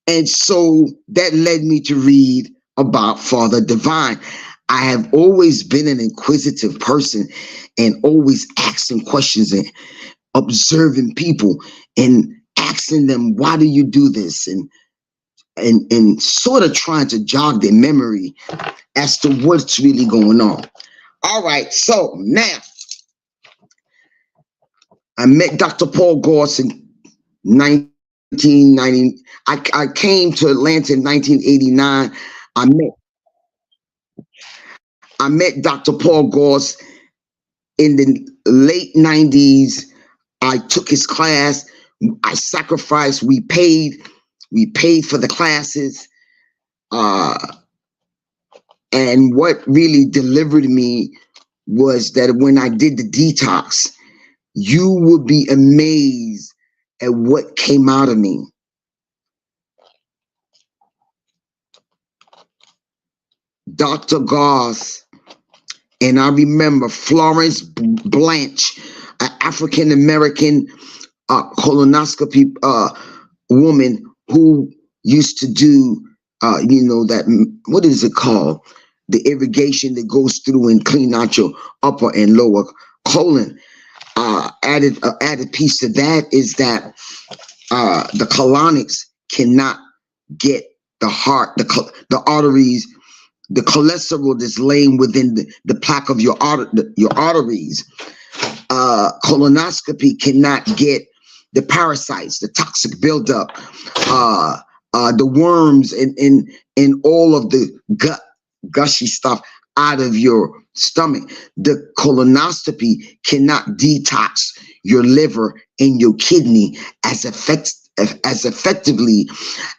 And so that led me to read about Father Divine. I have always been an inquisitive person and always asking questions and observing people and asking them, why do you do this? And sort of trying to jog their memory as to what's really going on. All right, so now I met Dr. Paul Goss in 1990. I came to Atlanta in 1989. I met Dr. Paul Goss in the late 90s. I took his class. I sacrificed. We paid We paid for the classes. And what really delivered me was that when I did the detox, you would be amazed at what came out of me. Dr. Goss, and I remember Florence Blanche, an African-American colonoscopy woman who used to do, that, what is it called? The irrigation that goes through and clean out your upper and lower colon. Added piece to that is that the colonics cannot get the heart, the arteries, the cholesterol that's laying within the plaque of your arteries. Colonoscopy cannot get the parasites, the toxic buildup, the worms, and all of the gushy stuff out of your stomach. The colonoscopy cannot detox your liver and your kidney as effectively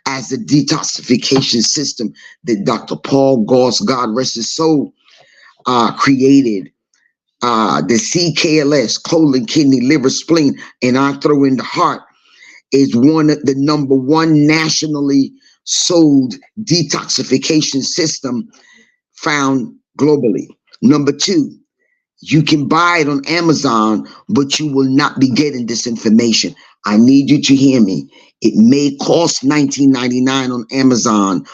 as the detoxification system that Dr. Paul Goss, God rest his soul, created. The CKLS, colon, kidney, liver, spleen, and I throw in the heart, is one of the number one nationally sold detoxification system found globally. Number two, you can buy it on Amazon, but you will not be getting this information. I need you to hear me. It may cost $19.99 on Amazon,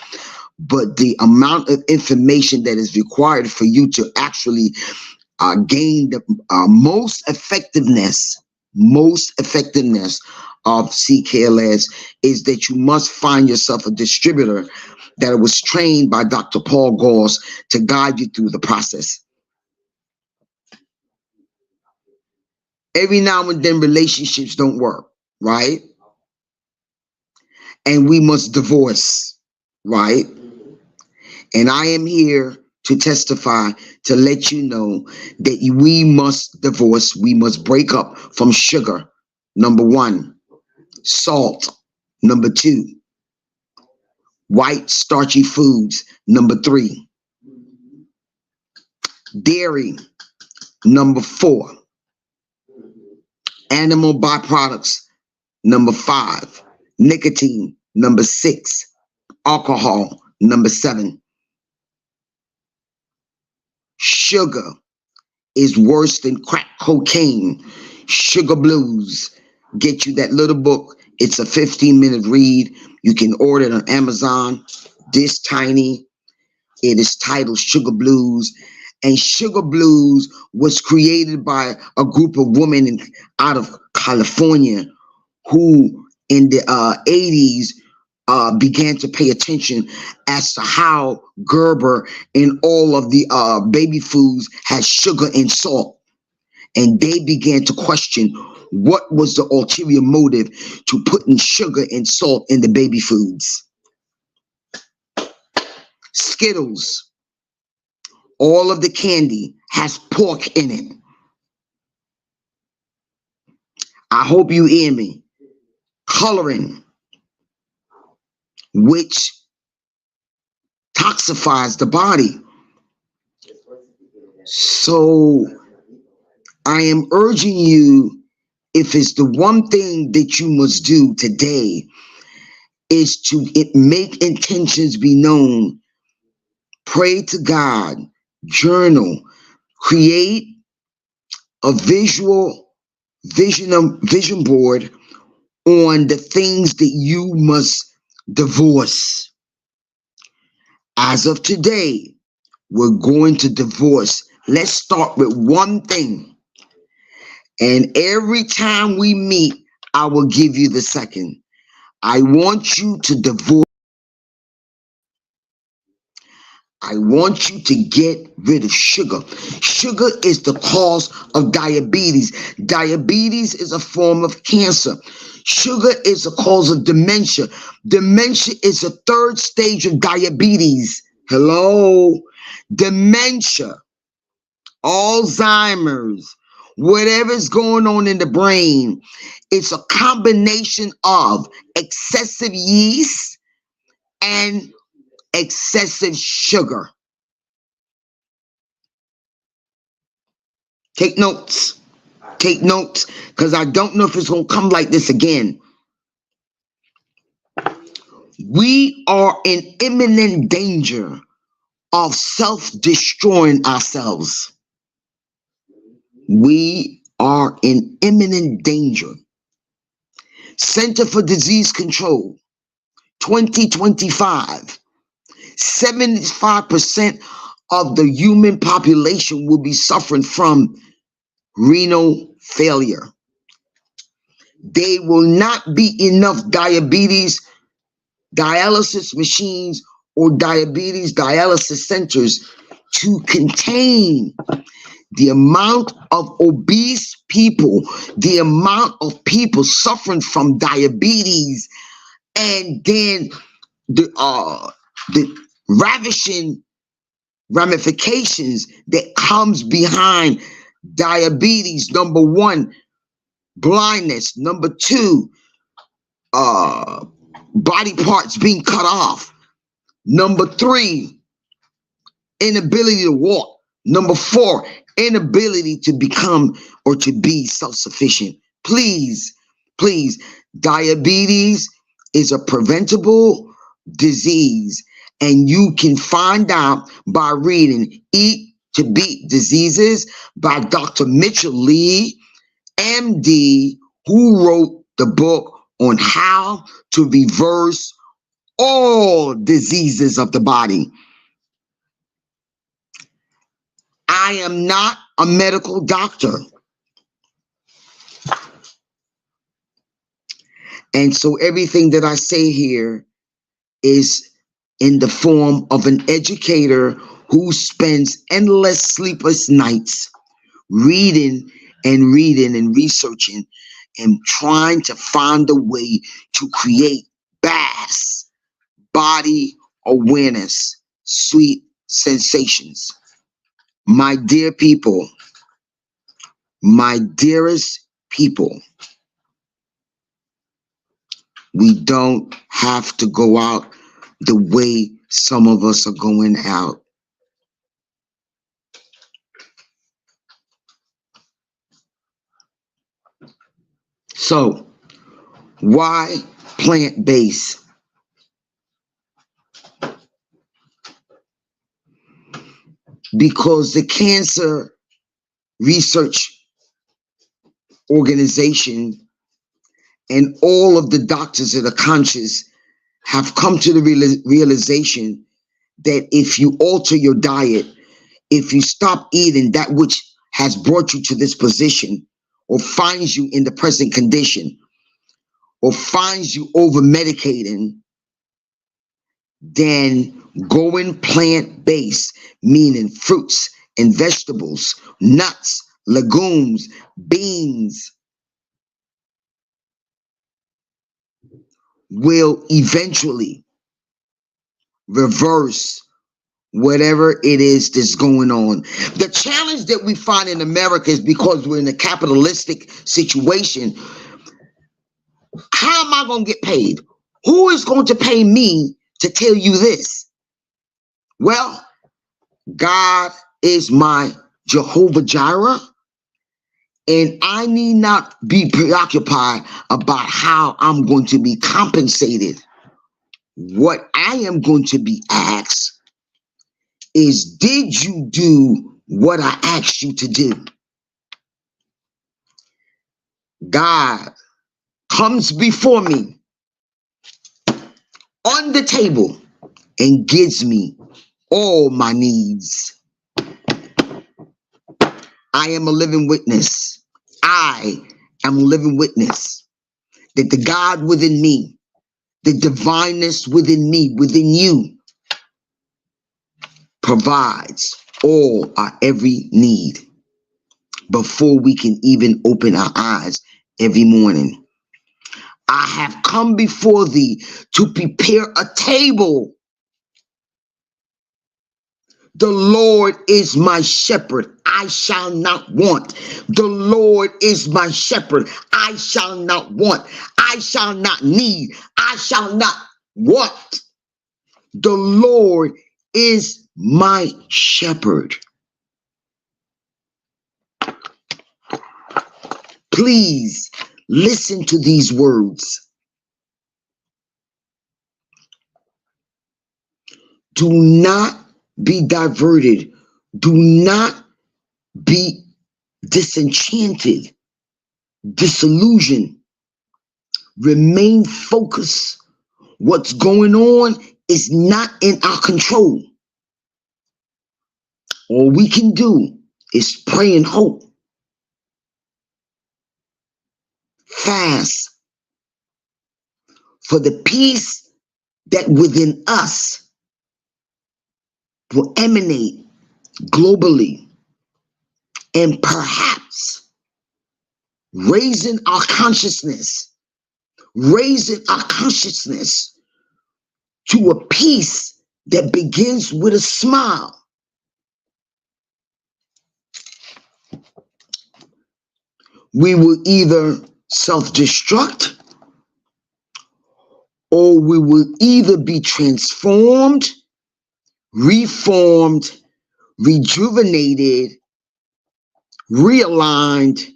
but the amount of information that is required for you to actually gain the most effectiveness of CKLS is that you must find yourself a distributor that was trained by Dr. Paul Goss to guide you through the process. Every now and then relationships don't work, right? And we must divorce, right? And I am here to testify, to let you know that we must divorce. We must break up from sugar, number one, salt, number two, white starchy foods, number three, dairy, number four, animal byproducts, number five, nicotine, number six, alcohol, number seven. Sugar is worse than crack cocaine. Sugar Blues. Get you that little book. It's a 15-minute read. You can order it on Amazon. This tiny. It is titled Sugar Blues. And Sugar Blues was created by a group of women out of California who in the 80s began to pay attention as to how Gerber and all of the baby foods had sugar and salt. And they began to question what was the ulterior motive to putting sugar and salt in the baby foods. Skittles, all of the candy has pork in it. I hope you hear me. Coloring, which toxifies the body. So I am urging you, if it's the one thing that you must do today, is to make intentions be known, pray to God, journal, create a vision board on the things that you must divorce. As of today, we're going to divorce. Let's start with one thing. And every time we meet, I will give you the second. I want you to divorce. I want you to get rid of sugar. Sugar is the cause of diabetes. Diabetes is a form of cancer. Sugar is a cause of dementia. Dementia is a third stage of diabetes. Hello? Dementia, Alzheimer's, whatever's going on in the brain, it's a combination of excessive yeast and excessive sugar. Take notes. Take notes, because I don't know if it's going to come like this again. We are in imminent danger of self-destroying ourselves. We are in imminent danger. Center for Disease Control, 2025, 75% of the human population will be suffering from renal failure. There will not be enough dialysis machines or diabetes dialysis centers to contain the amount of obese people, the amount of people suffering from diabetes, and then the ravishing ramifications that comes behind diabetes. Number one, blindness. Number two, body parts being cut off. Number three, inability to walk. Number four, inability to become or to be self-sufficient. Please, please, diabetes is a preventable disease, and you can find out by reading Eat to Beat Diseases by Dr. Mitchell Lee, MD, who wrote the book on how to reverse all diseases of the body. I am not a medical doctor. And so everything that I say here is in the form of an educator who spends endless sleepless nights reading and researching and trying to find a way to create BAS, body awareness, sweet sensations. My dear people, my dearest people, we don't have to go out the way some of us are going out. So, why plant-based? Because the Cancer Research Organization and all of the doctors that are conscious have come to the realization that if you alter your diet, if you stop eating that which has brought you to this position, or finds you in the present condition, or finds you over medicating, then going plant-based, meaning fruits and vegetables, nuts, legumes, beans, will eventually reverse whatever it is that's going on. The challenge that we find in America is because we're in a capitalistic situation. How am I going to get paid? Who is going to pay me to tell you this? Well, God is my Jehovah Jireh, and I need not be preoccupied about how I'm going to be compensated. What I am going to be asked is, did you do what I asked you to do? God comes before me on the table and gives me all my needs. I am a living witness. I am a living witness that the God within me, the divineness within me, within you, provides all our every need before we can even open our eyes every morning. I have come before thee to prepare a table. The Lord is my shepherd, I shall not want. The Lord is my shepherd, I shall not want. I shall not need, I shall not want. The Lord is my shepherd. Please listen to these words. Do not be diverted. Do not be disenchanted, disillusioned. Remain focused. What's going on is not in our control. All we can do is pray and hope. Fast for the peace that within us will emanate globally, and perhaps raising our consciousness to a peace that begins with a smile. We will either self-destruct, or we will either be transformed, reformed, rejuvenated, realigned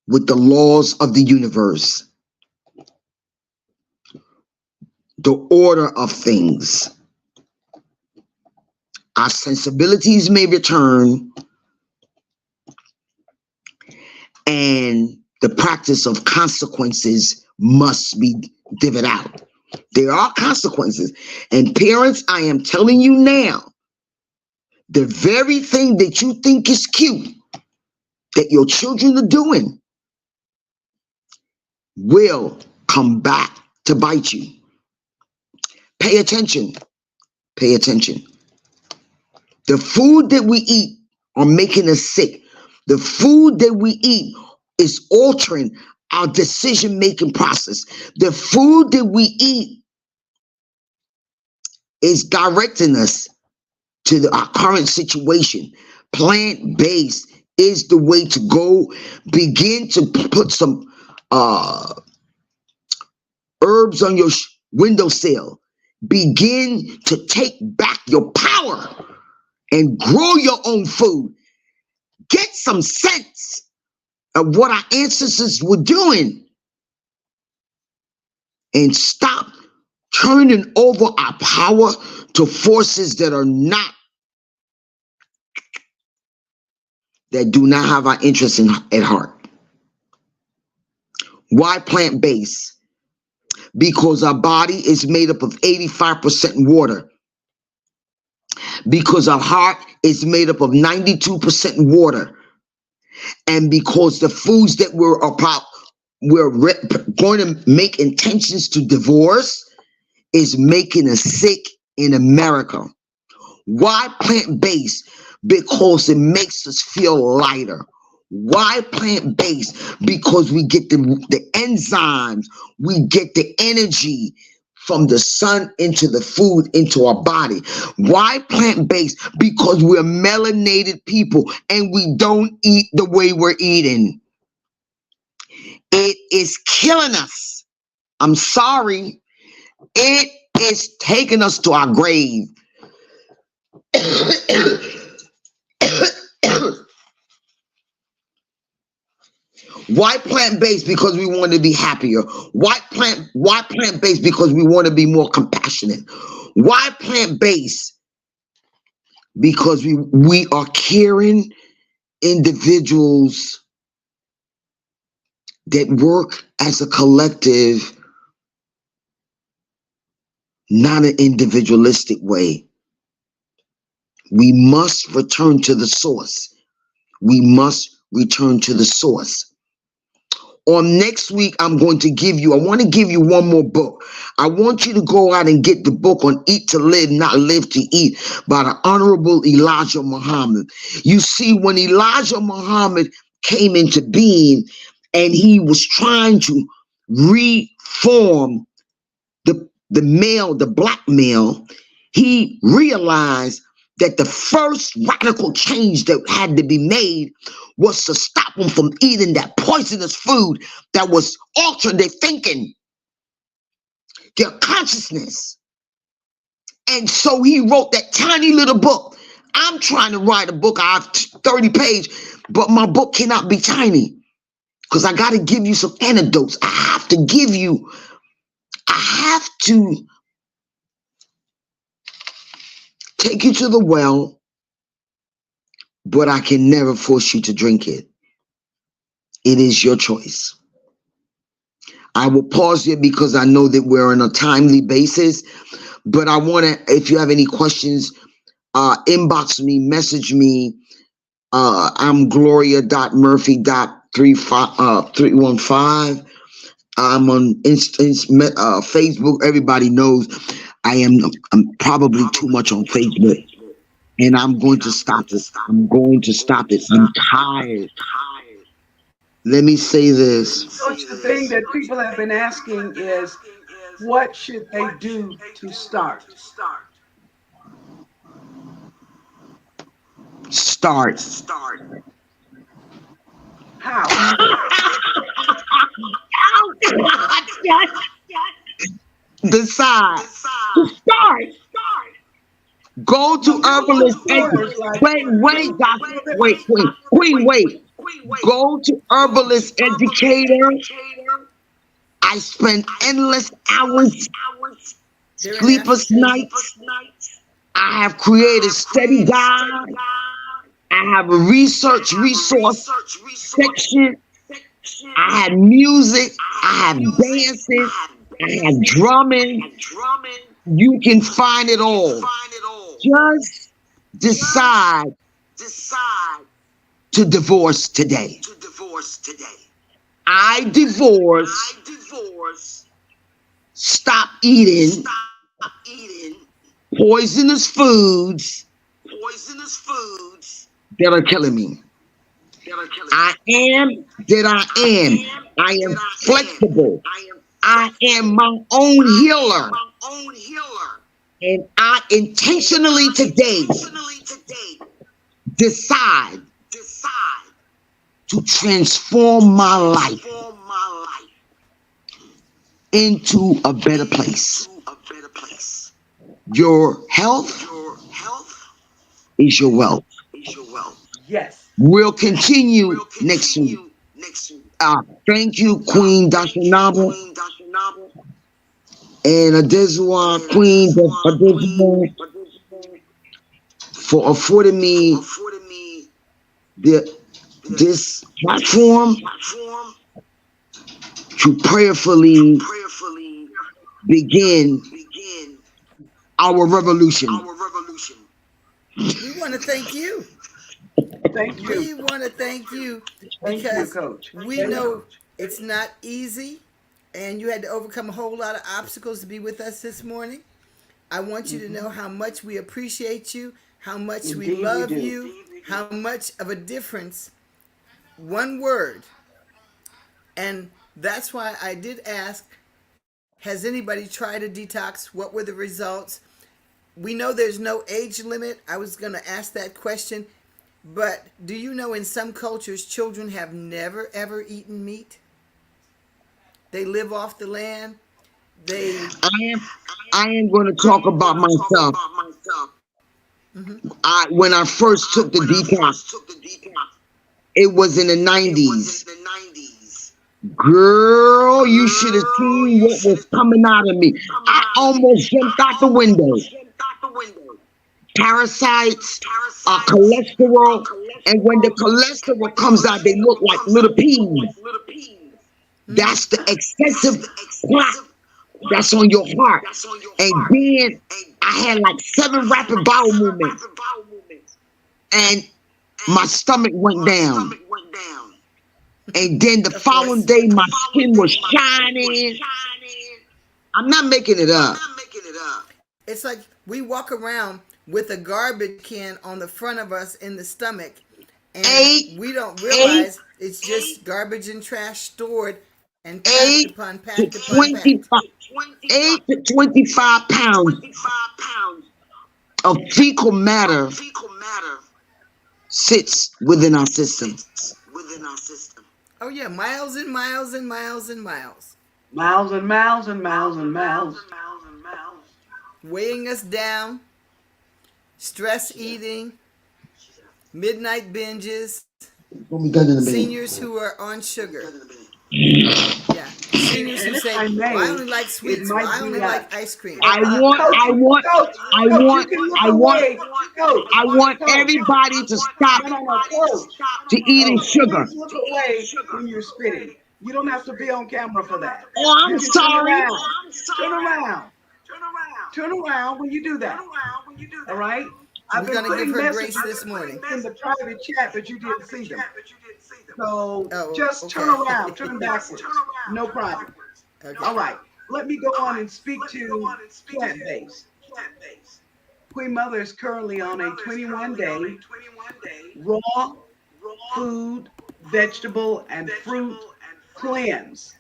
with the laws of the universe, the order of things. Our sensibilities may return, and the practice of consequences must be divvied out. There are consequences. And parents, I am telling you now, the very thing that you think is cute, that your children are doing, will come back to bite you. Pay attention. Pay attention. The food that we eat are making us sick. The food that we eat is altering our decision-making process. The food that we eat is directing us to our current situation. Plant-based is the way to go. Begin to put some herbs on your windowsill. Begin to take back your power and grow your own food. Get some sense of what our ancestors were doing, and stop turning over our power to forces that do not have our interests at heart. Why plant-based? Because our body is made up of 85% water. Because our heart is made up of 92% water. And because the foods that we're going to make intentions to divorce is making us sick in America. Why plant-based? Because it makes us feel lighter. Why plant-based? Because we get the enzymes, we get the energy from the sun into the food, into our body. Why plant-based? Because we're melanated people and we don't eat the way we're eating. It is killing us. I'm sorry. It is taking us to our grave. Why plant-based? Because we want to be happier. Why plant-based? Because we want to be more compassionate. Why plant-based? Because we are caring individuals that work as a collective, not an individualistic way. We must return to the source. We must return to the source. On next week, I want to give you one more book. I want you to go out and get the book on Eat to Live, Not Live to Eat by the Honorable Elijah Muhammad. You see, when Elijah Muhammad came into being and he was trying to reform the black male, he realized that the first radical change that had to be made was to stop them from eating that poisonous food that was altering their thinking, their consciousness. And so he wrote that tiny little book. I'm trying to write a book. I have 30 pages, but my book cannot be tiny because I got to give you some antidotes. I have to take you to the well, but I can never force you to drink it. It is your choice. I will pause here because I know that we're on a timely basis, but I want to, if you have any questions, inbox me, message me. I'm gloria.murphy.315. I'm on Facebook. Everybody knows I'm probably too much on Facebook, and I'm going to stop it. I'm tired. Let me say this. Coach, the thing that people have been asking is, what should they do to start? Start. How? Decide. Start. Go to Herbalist. Wait. Go to Herbalist Educator. I spend endless hours, sleepless nights. I have created study guide. I have a research resource section. I have music. I have dancing. I have drumming. You can find it all. Just decide to divorce today. I divorce. Stop eating poisonous foods that are killing me. I am that I am. I am flexible. I am my own healer. And I intentionally today decide to transform my life into a better place. Your health is your wealth. Yes. We'll continue next week. Thank you, Queen Dashanaba, and Adezua, Queen Adezua, for affording me this platform to prayerfully begin our revolution. We want to thank you. Thank you. We want to thank you Thank you, because Coach. we know it's not easy and you had to overcome a whole lot of obstacles to be with us this morning. I want you to know how much we appreciate you, how much we Indeed we love do. you, how much of a difference one word. And that's why I did ask, has anybody tried a detox? What were the results? We know there's no age limit. I was going to ask that question. But do you know in some cultures, children have never, ever eaten meat? They live off the land. I am going to talk about myself. When I first took the detox, it was in the 90s. Girl, you should have seen what was coming out of me. I almost jumped out the window. Parasites, cholesterol, and when the cholesterol comes out, they look like little peas. That's the excessive plaque that's on your heart. And then I had like 7 rapid bowel movements, and my stomach went down. And then the following day, my skin was shining. I'm not making it up. It's like we walk around with a garbage can on the front of us in the stomach, and we don't realize it's just garbage and trash stored and packed upon packed upon packed. 8 to 25 pounds of fecal matter sits within our system. Oh yeah, miles and miles and miles and miles, Miles and miles and miles and miles. weighing us down, stress eating, midnight binges, When we done in a minute. seniors who are on sugar. Yeah, seniors who And if say, I "Well, I may, only like it sweets. Well, might I be only like ice cream." I want, Coach, I want, Coach, I Coach, you want, can look I want, away. Coach, I want Coach. everybody to stop No, Coach. to eating Coach, sugar. please look away when you're spitting. You don't have to be on camera for that. Oh, You I'm can turn sorry. around. Turn around. Turn around when you do that. All right? I've We're been gonna give putting her messages grace this morning. in the private chat, but you didn't see them. So Oh, just okay. turn around, turn backwards. No problem. Okay. All right. Let me go on and speak to plant-based. Queen Mother is currently on a 21-day raw food, vegetable, and fruit cleanse.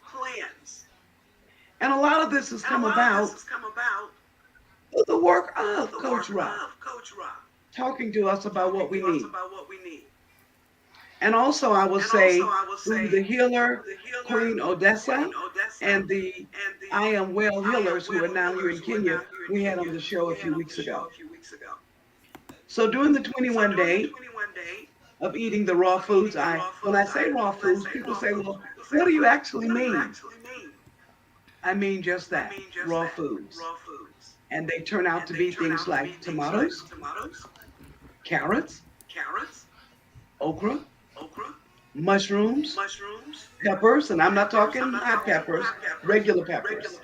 And a lot of this has come about through the work of Coach Rock, talking to us about what we need. And also, I will say, through the healer, Queen Odessa, and the I Am Well healers who are now here in Kenya, we had on the show a few weeks ago. So during the 21-day of eating the raw foods, when I say raw foods, people say, well, what do you actually mean? I mean just that, raw foods. And they turn out to be things like tomatoes, carrots, okra, mushrooms, peppers, and I'm not talking hot peppers, regular peppers.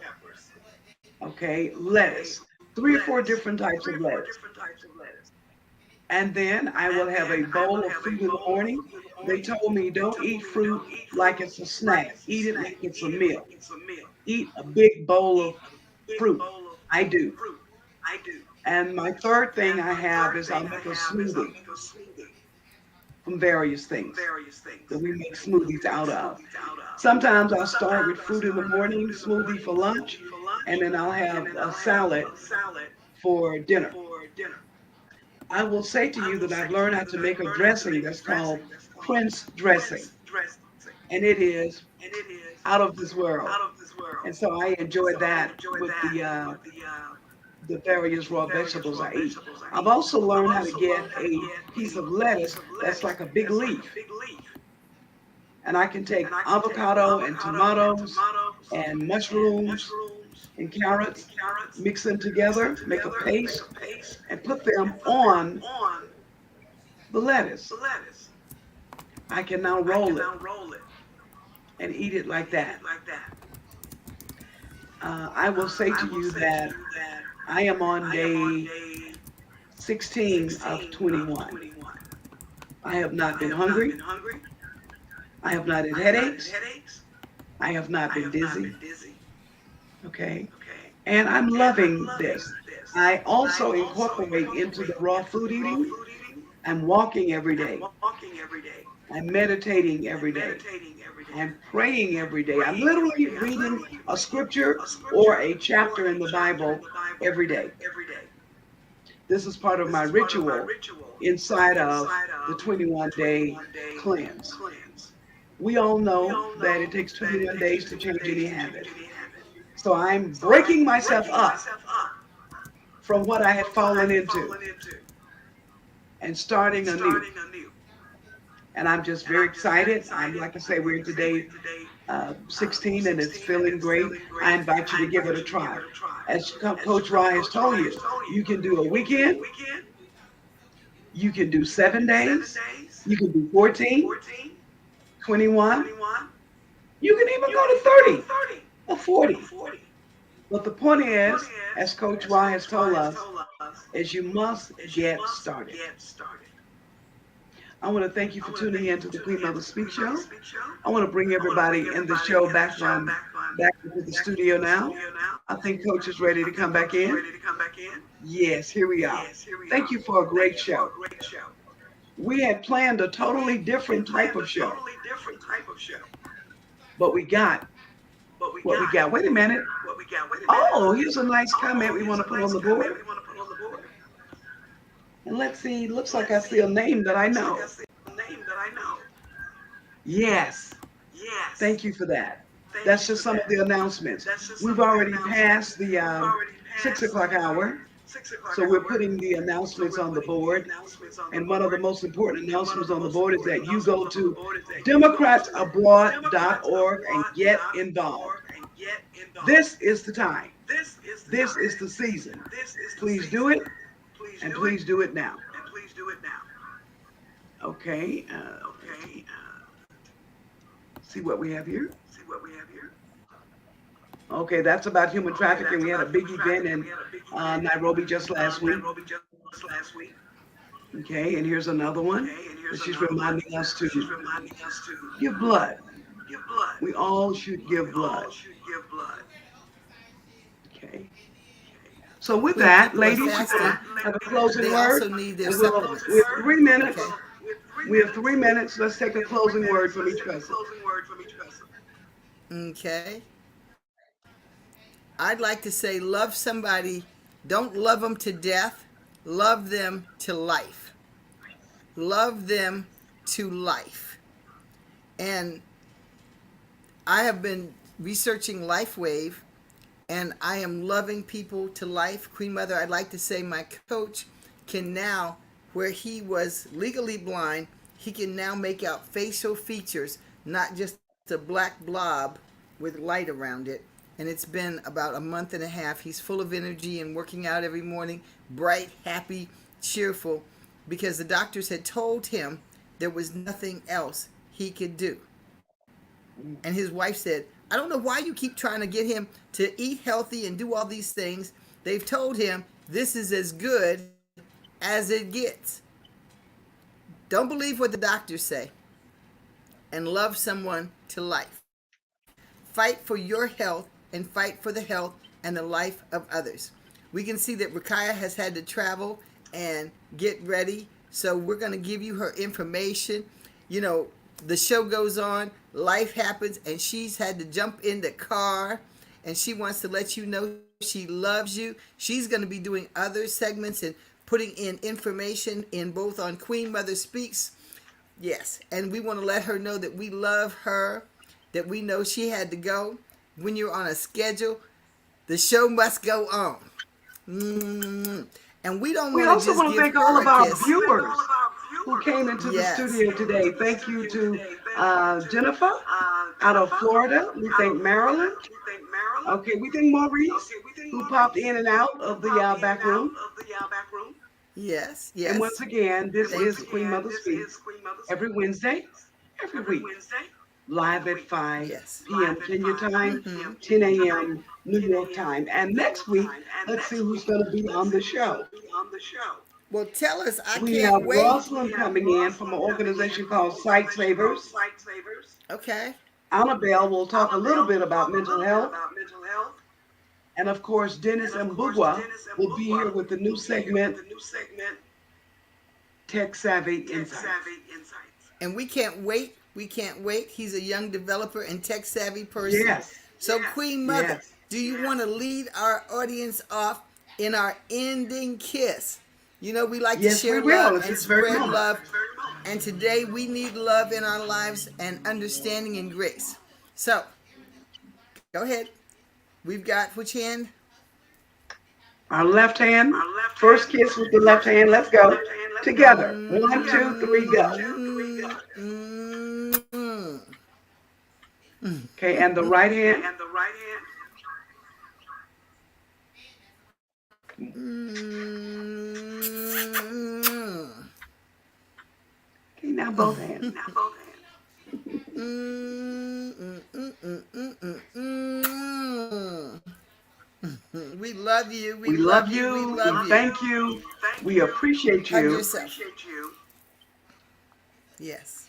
Okay, lettuce, 3 or 4 different types of lettuce. And then I will have a bowl of fruit in the morning. They told me don't eat fruit like it's a snack. Eat it like it's a meal. Eat a big bowl of fruit. I do. And my third thing I have is I'll make a smoothie from various things that we make smoothies out of. Sometimes I'll start with fruit in the morning, smoothie for lunch, and then I'll have a salad for dinner. I will say to you that I've learned how to make a dressing that's called Prince dressing, and it is out of this world. And so I enjoy that with the various raw vegetables I eat. I've also learned how to get a piece of lettuce that's like a big leaf. And I can take avocado and tomatoes and mushrooms and carrots, mix them together, make a paste, and put them on the lettuce. I can now roll it and eat it like that. I will say to you that I am on day 16 of 21. I have not been hungry. I have not had headaches. I have not been dizzy. Okay. And I'm loving this. I also incorporate into the raw food eating. I'm walking every day. I'm meditating every day. I'm praying every day. I'm literally reading a scripture or a chapter in the Bible every day. This is part of my ritual inside of the 21-day cleanse. We all know that it takes 21 days to change any habit. So I'm breaking myself up from what I had fallen into and starting anew. And I'm just very excited. Like I say, we're in today 16 and it's feeling great. I invite you to give it a try. As Coach Rye has told you, you can do a weekend, you can do 7 days, you can do 14, 21, you can even go to 30 or 40. But the point is, as Coach Rye has told us, is you must get started. I want to thank you for tuning in to the Queen Mother Speak Show. I want to bring everybody in the show back into the studio now. I think Coach is ready to come back in. Yes, here we are. Thank you for a great show. We had planned a totally different type of show, but we got what we got. Wait a minute. Oh, here's a nice comment we want to put on the board. And let's see, looks like I see a name that I know. Yes, thank you for that. That's just some of the announcements. We've already passed the 6 o'clock hour, so we're putting the announcements on the board. And one of the most important announcements on the board is that you go to democratsabroad.org and get involved. This is the time. This is the season. Please do it, and please do it now. Okay. See what we have here. Okay, that's about human trafficking. We had a big event in Nairobi just last week. Okay, and here's another one that she's reminding us to give blood. We all should give blood. Okay. So with When that, people are ladies, fasting, have a closing they word. also need their And supplements. we have 3 minutes. Okay. We have 3 minutes. Let's take a closing word from each person. Okay. I'd like to say love somebody. Don't love them to death. Love them to life. Love them to life. And I have been researching LifeWave, and I am loving people to life. Queen Mother, I'd like to say my coach can now, where he was legally blind, he can now make out facial features, not just a black blob with light around it. And it's been about a month and a half. He's full of energy and working out every morning, bright, happy, cheerful, because the doctors had told him there was nothing else he could do. And his wife said, I don't know why you keep trying to get him to eat healthy and do all these things. They've told him this is as good as it gets. Don't believe what the doctors say, and love someone to life. Fight for your health and fight for the health and the life of others. We can see that Rakaya has had to travel and get ready, so we're going to give you her information. You know, the show goes on, life happens, and she's had to jump in the car, and she wants to let you know she loves you. She's going to be doing other segments and putting in information in both on Queen Mother Speaks. Yes, and we want to let her know that we love her, that we know she had to go. When you're on a schedule, the show must go on. And we don't We want to also just want to give thank all her of a our kiss. viewers who came into the Yes. studio today. Thank you to Jennifer out of Florida. We thank Maryland. Okay, we thank Maurice who popped in and out of the back room. Yes, And yes. once again, this Thank is you. Queen Mother Speaks every Wednesday, every week, live at 5 Yes. p.m. Kenya time, 10 a.m. New York time. And next week, let's see who's going to be on the show. Well, tell us. I We have can't wait. Rosalind coming in from an organization called Sight Savers. Okay. Annabelle will talk a little bit about mental health. And of course, Dennis Mbugwa will be here with the new segment, Tech Savvy Insights. And we can't wait. We can't wait. He's a young developer and tech savvy person. Yes. So, Queen Mother, Yes. do you want to lead our audience off in our ending kiss? You know, we like Yes, to share we will. love It's and this very spread moment. love. And today we need love in our lives and understanding and grace. So, go ahead. We've got which hand? Our left hand, first kiss with the left hand. Let's go. Together. 1, 2, 3, go. Mm. Okay, and the right hand. Mm. Okay, now both hands. We love you. We love you. We love you. Thank you. We appreciate Hug you. yourself. Yes.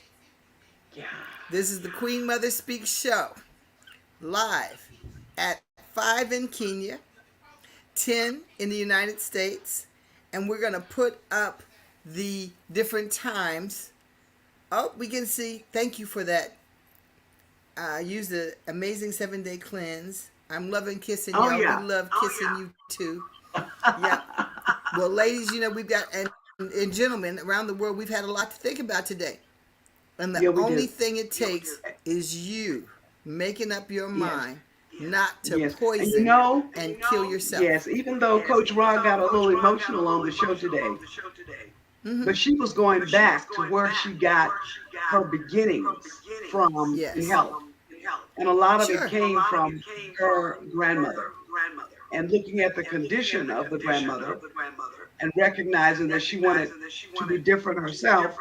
Yeah. This is the Queen Mother Speaks show, live at 5 in Kenya, 10 in the United States, and we're going to put up the different times. Oh, we can see. Thank you for that. Use the amazing 7-day cleanse. I'm loving kissing Oh, y'all. yeah. We love kissing you too. Yeah. Well, ladies, you know, we've got, and and gentlemen around the world, we've had a lot to think about today. And the Yeah, we only do. thing it takes is you making up your Yes. mind not to Yes. And you poison know, and kill yourself. yes, even though Coach Rod got a little emotional on the show today, Hmm. but she was going back to where she got her beginnings from in Yes. health. And a lot of it Sure. came from her grandmother and looking at the condition of the grandmother and recognizing that she wanted to be different herself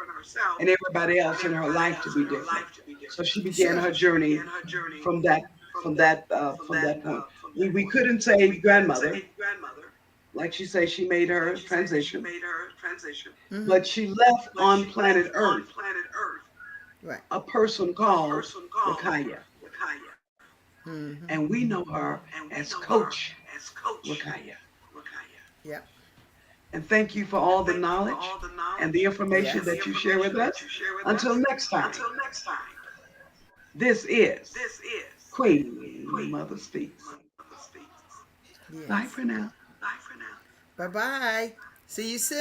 and everybody else in her life to be different. So she began Sure. her journey from that from that point. We couldn't say grandmother, like she said, she made her transition, Hmm. but she left on planet Earth Right. a person called Rakaya, Hmm. and we know her as Coach Rakaya. Yep. And thank you for all the knowledge and the information Yes. that you share with us. Until next time, this is Queen Mother Speaks. Bye Yes. for now. Bye bye. See you soon.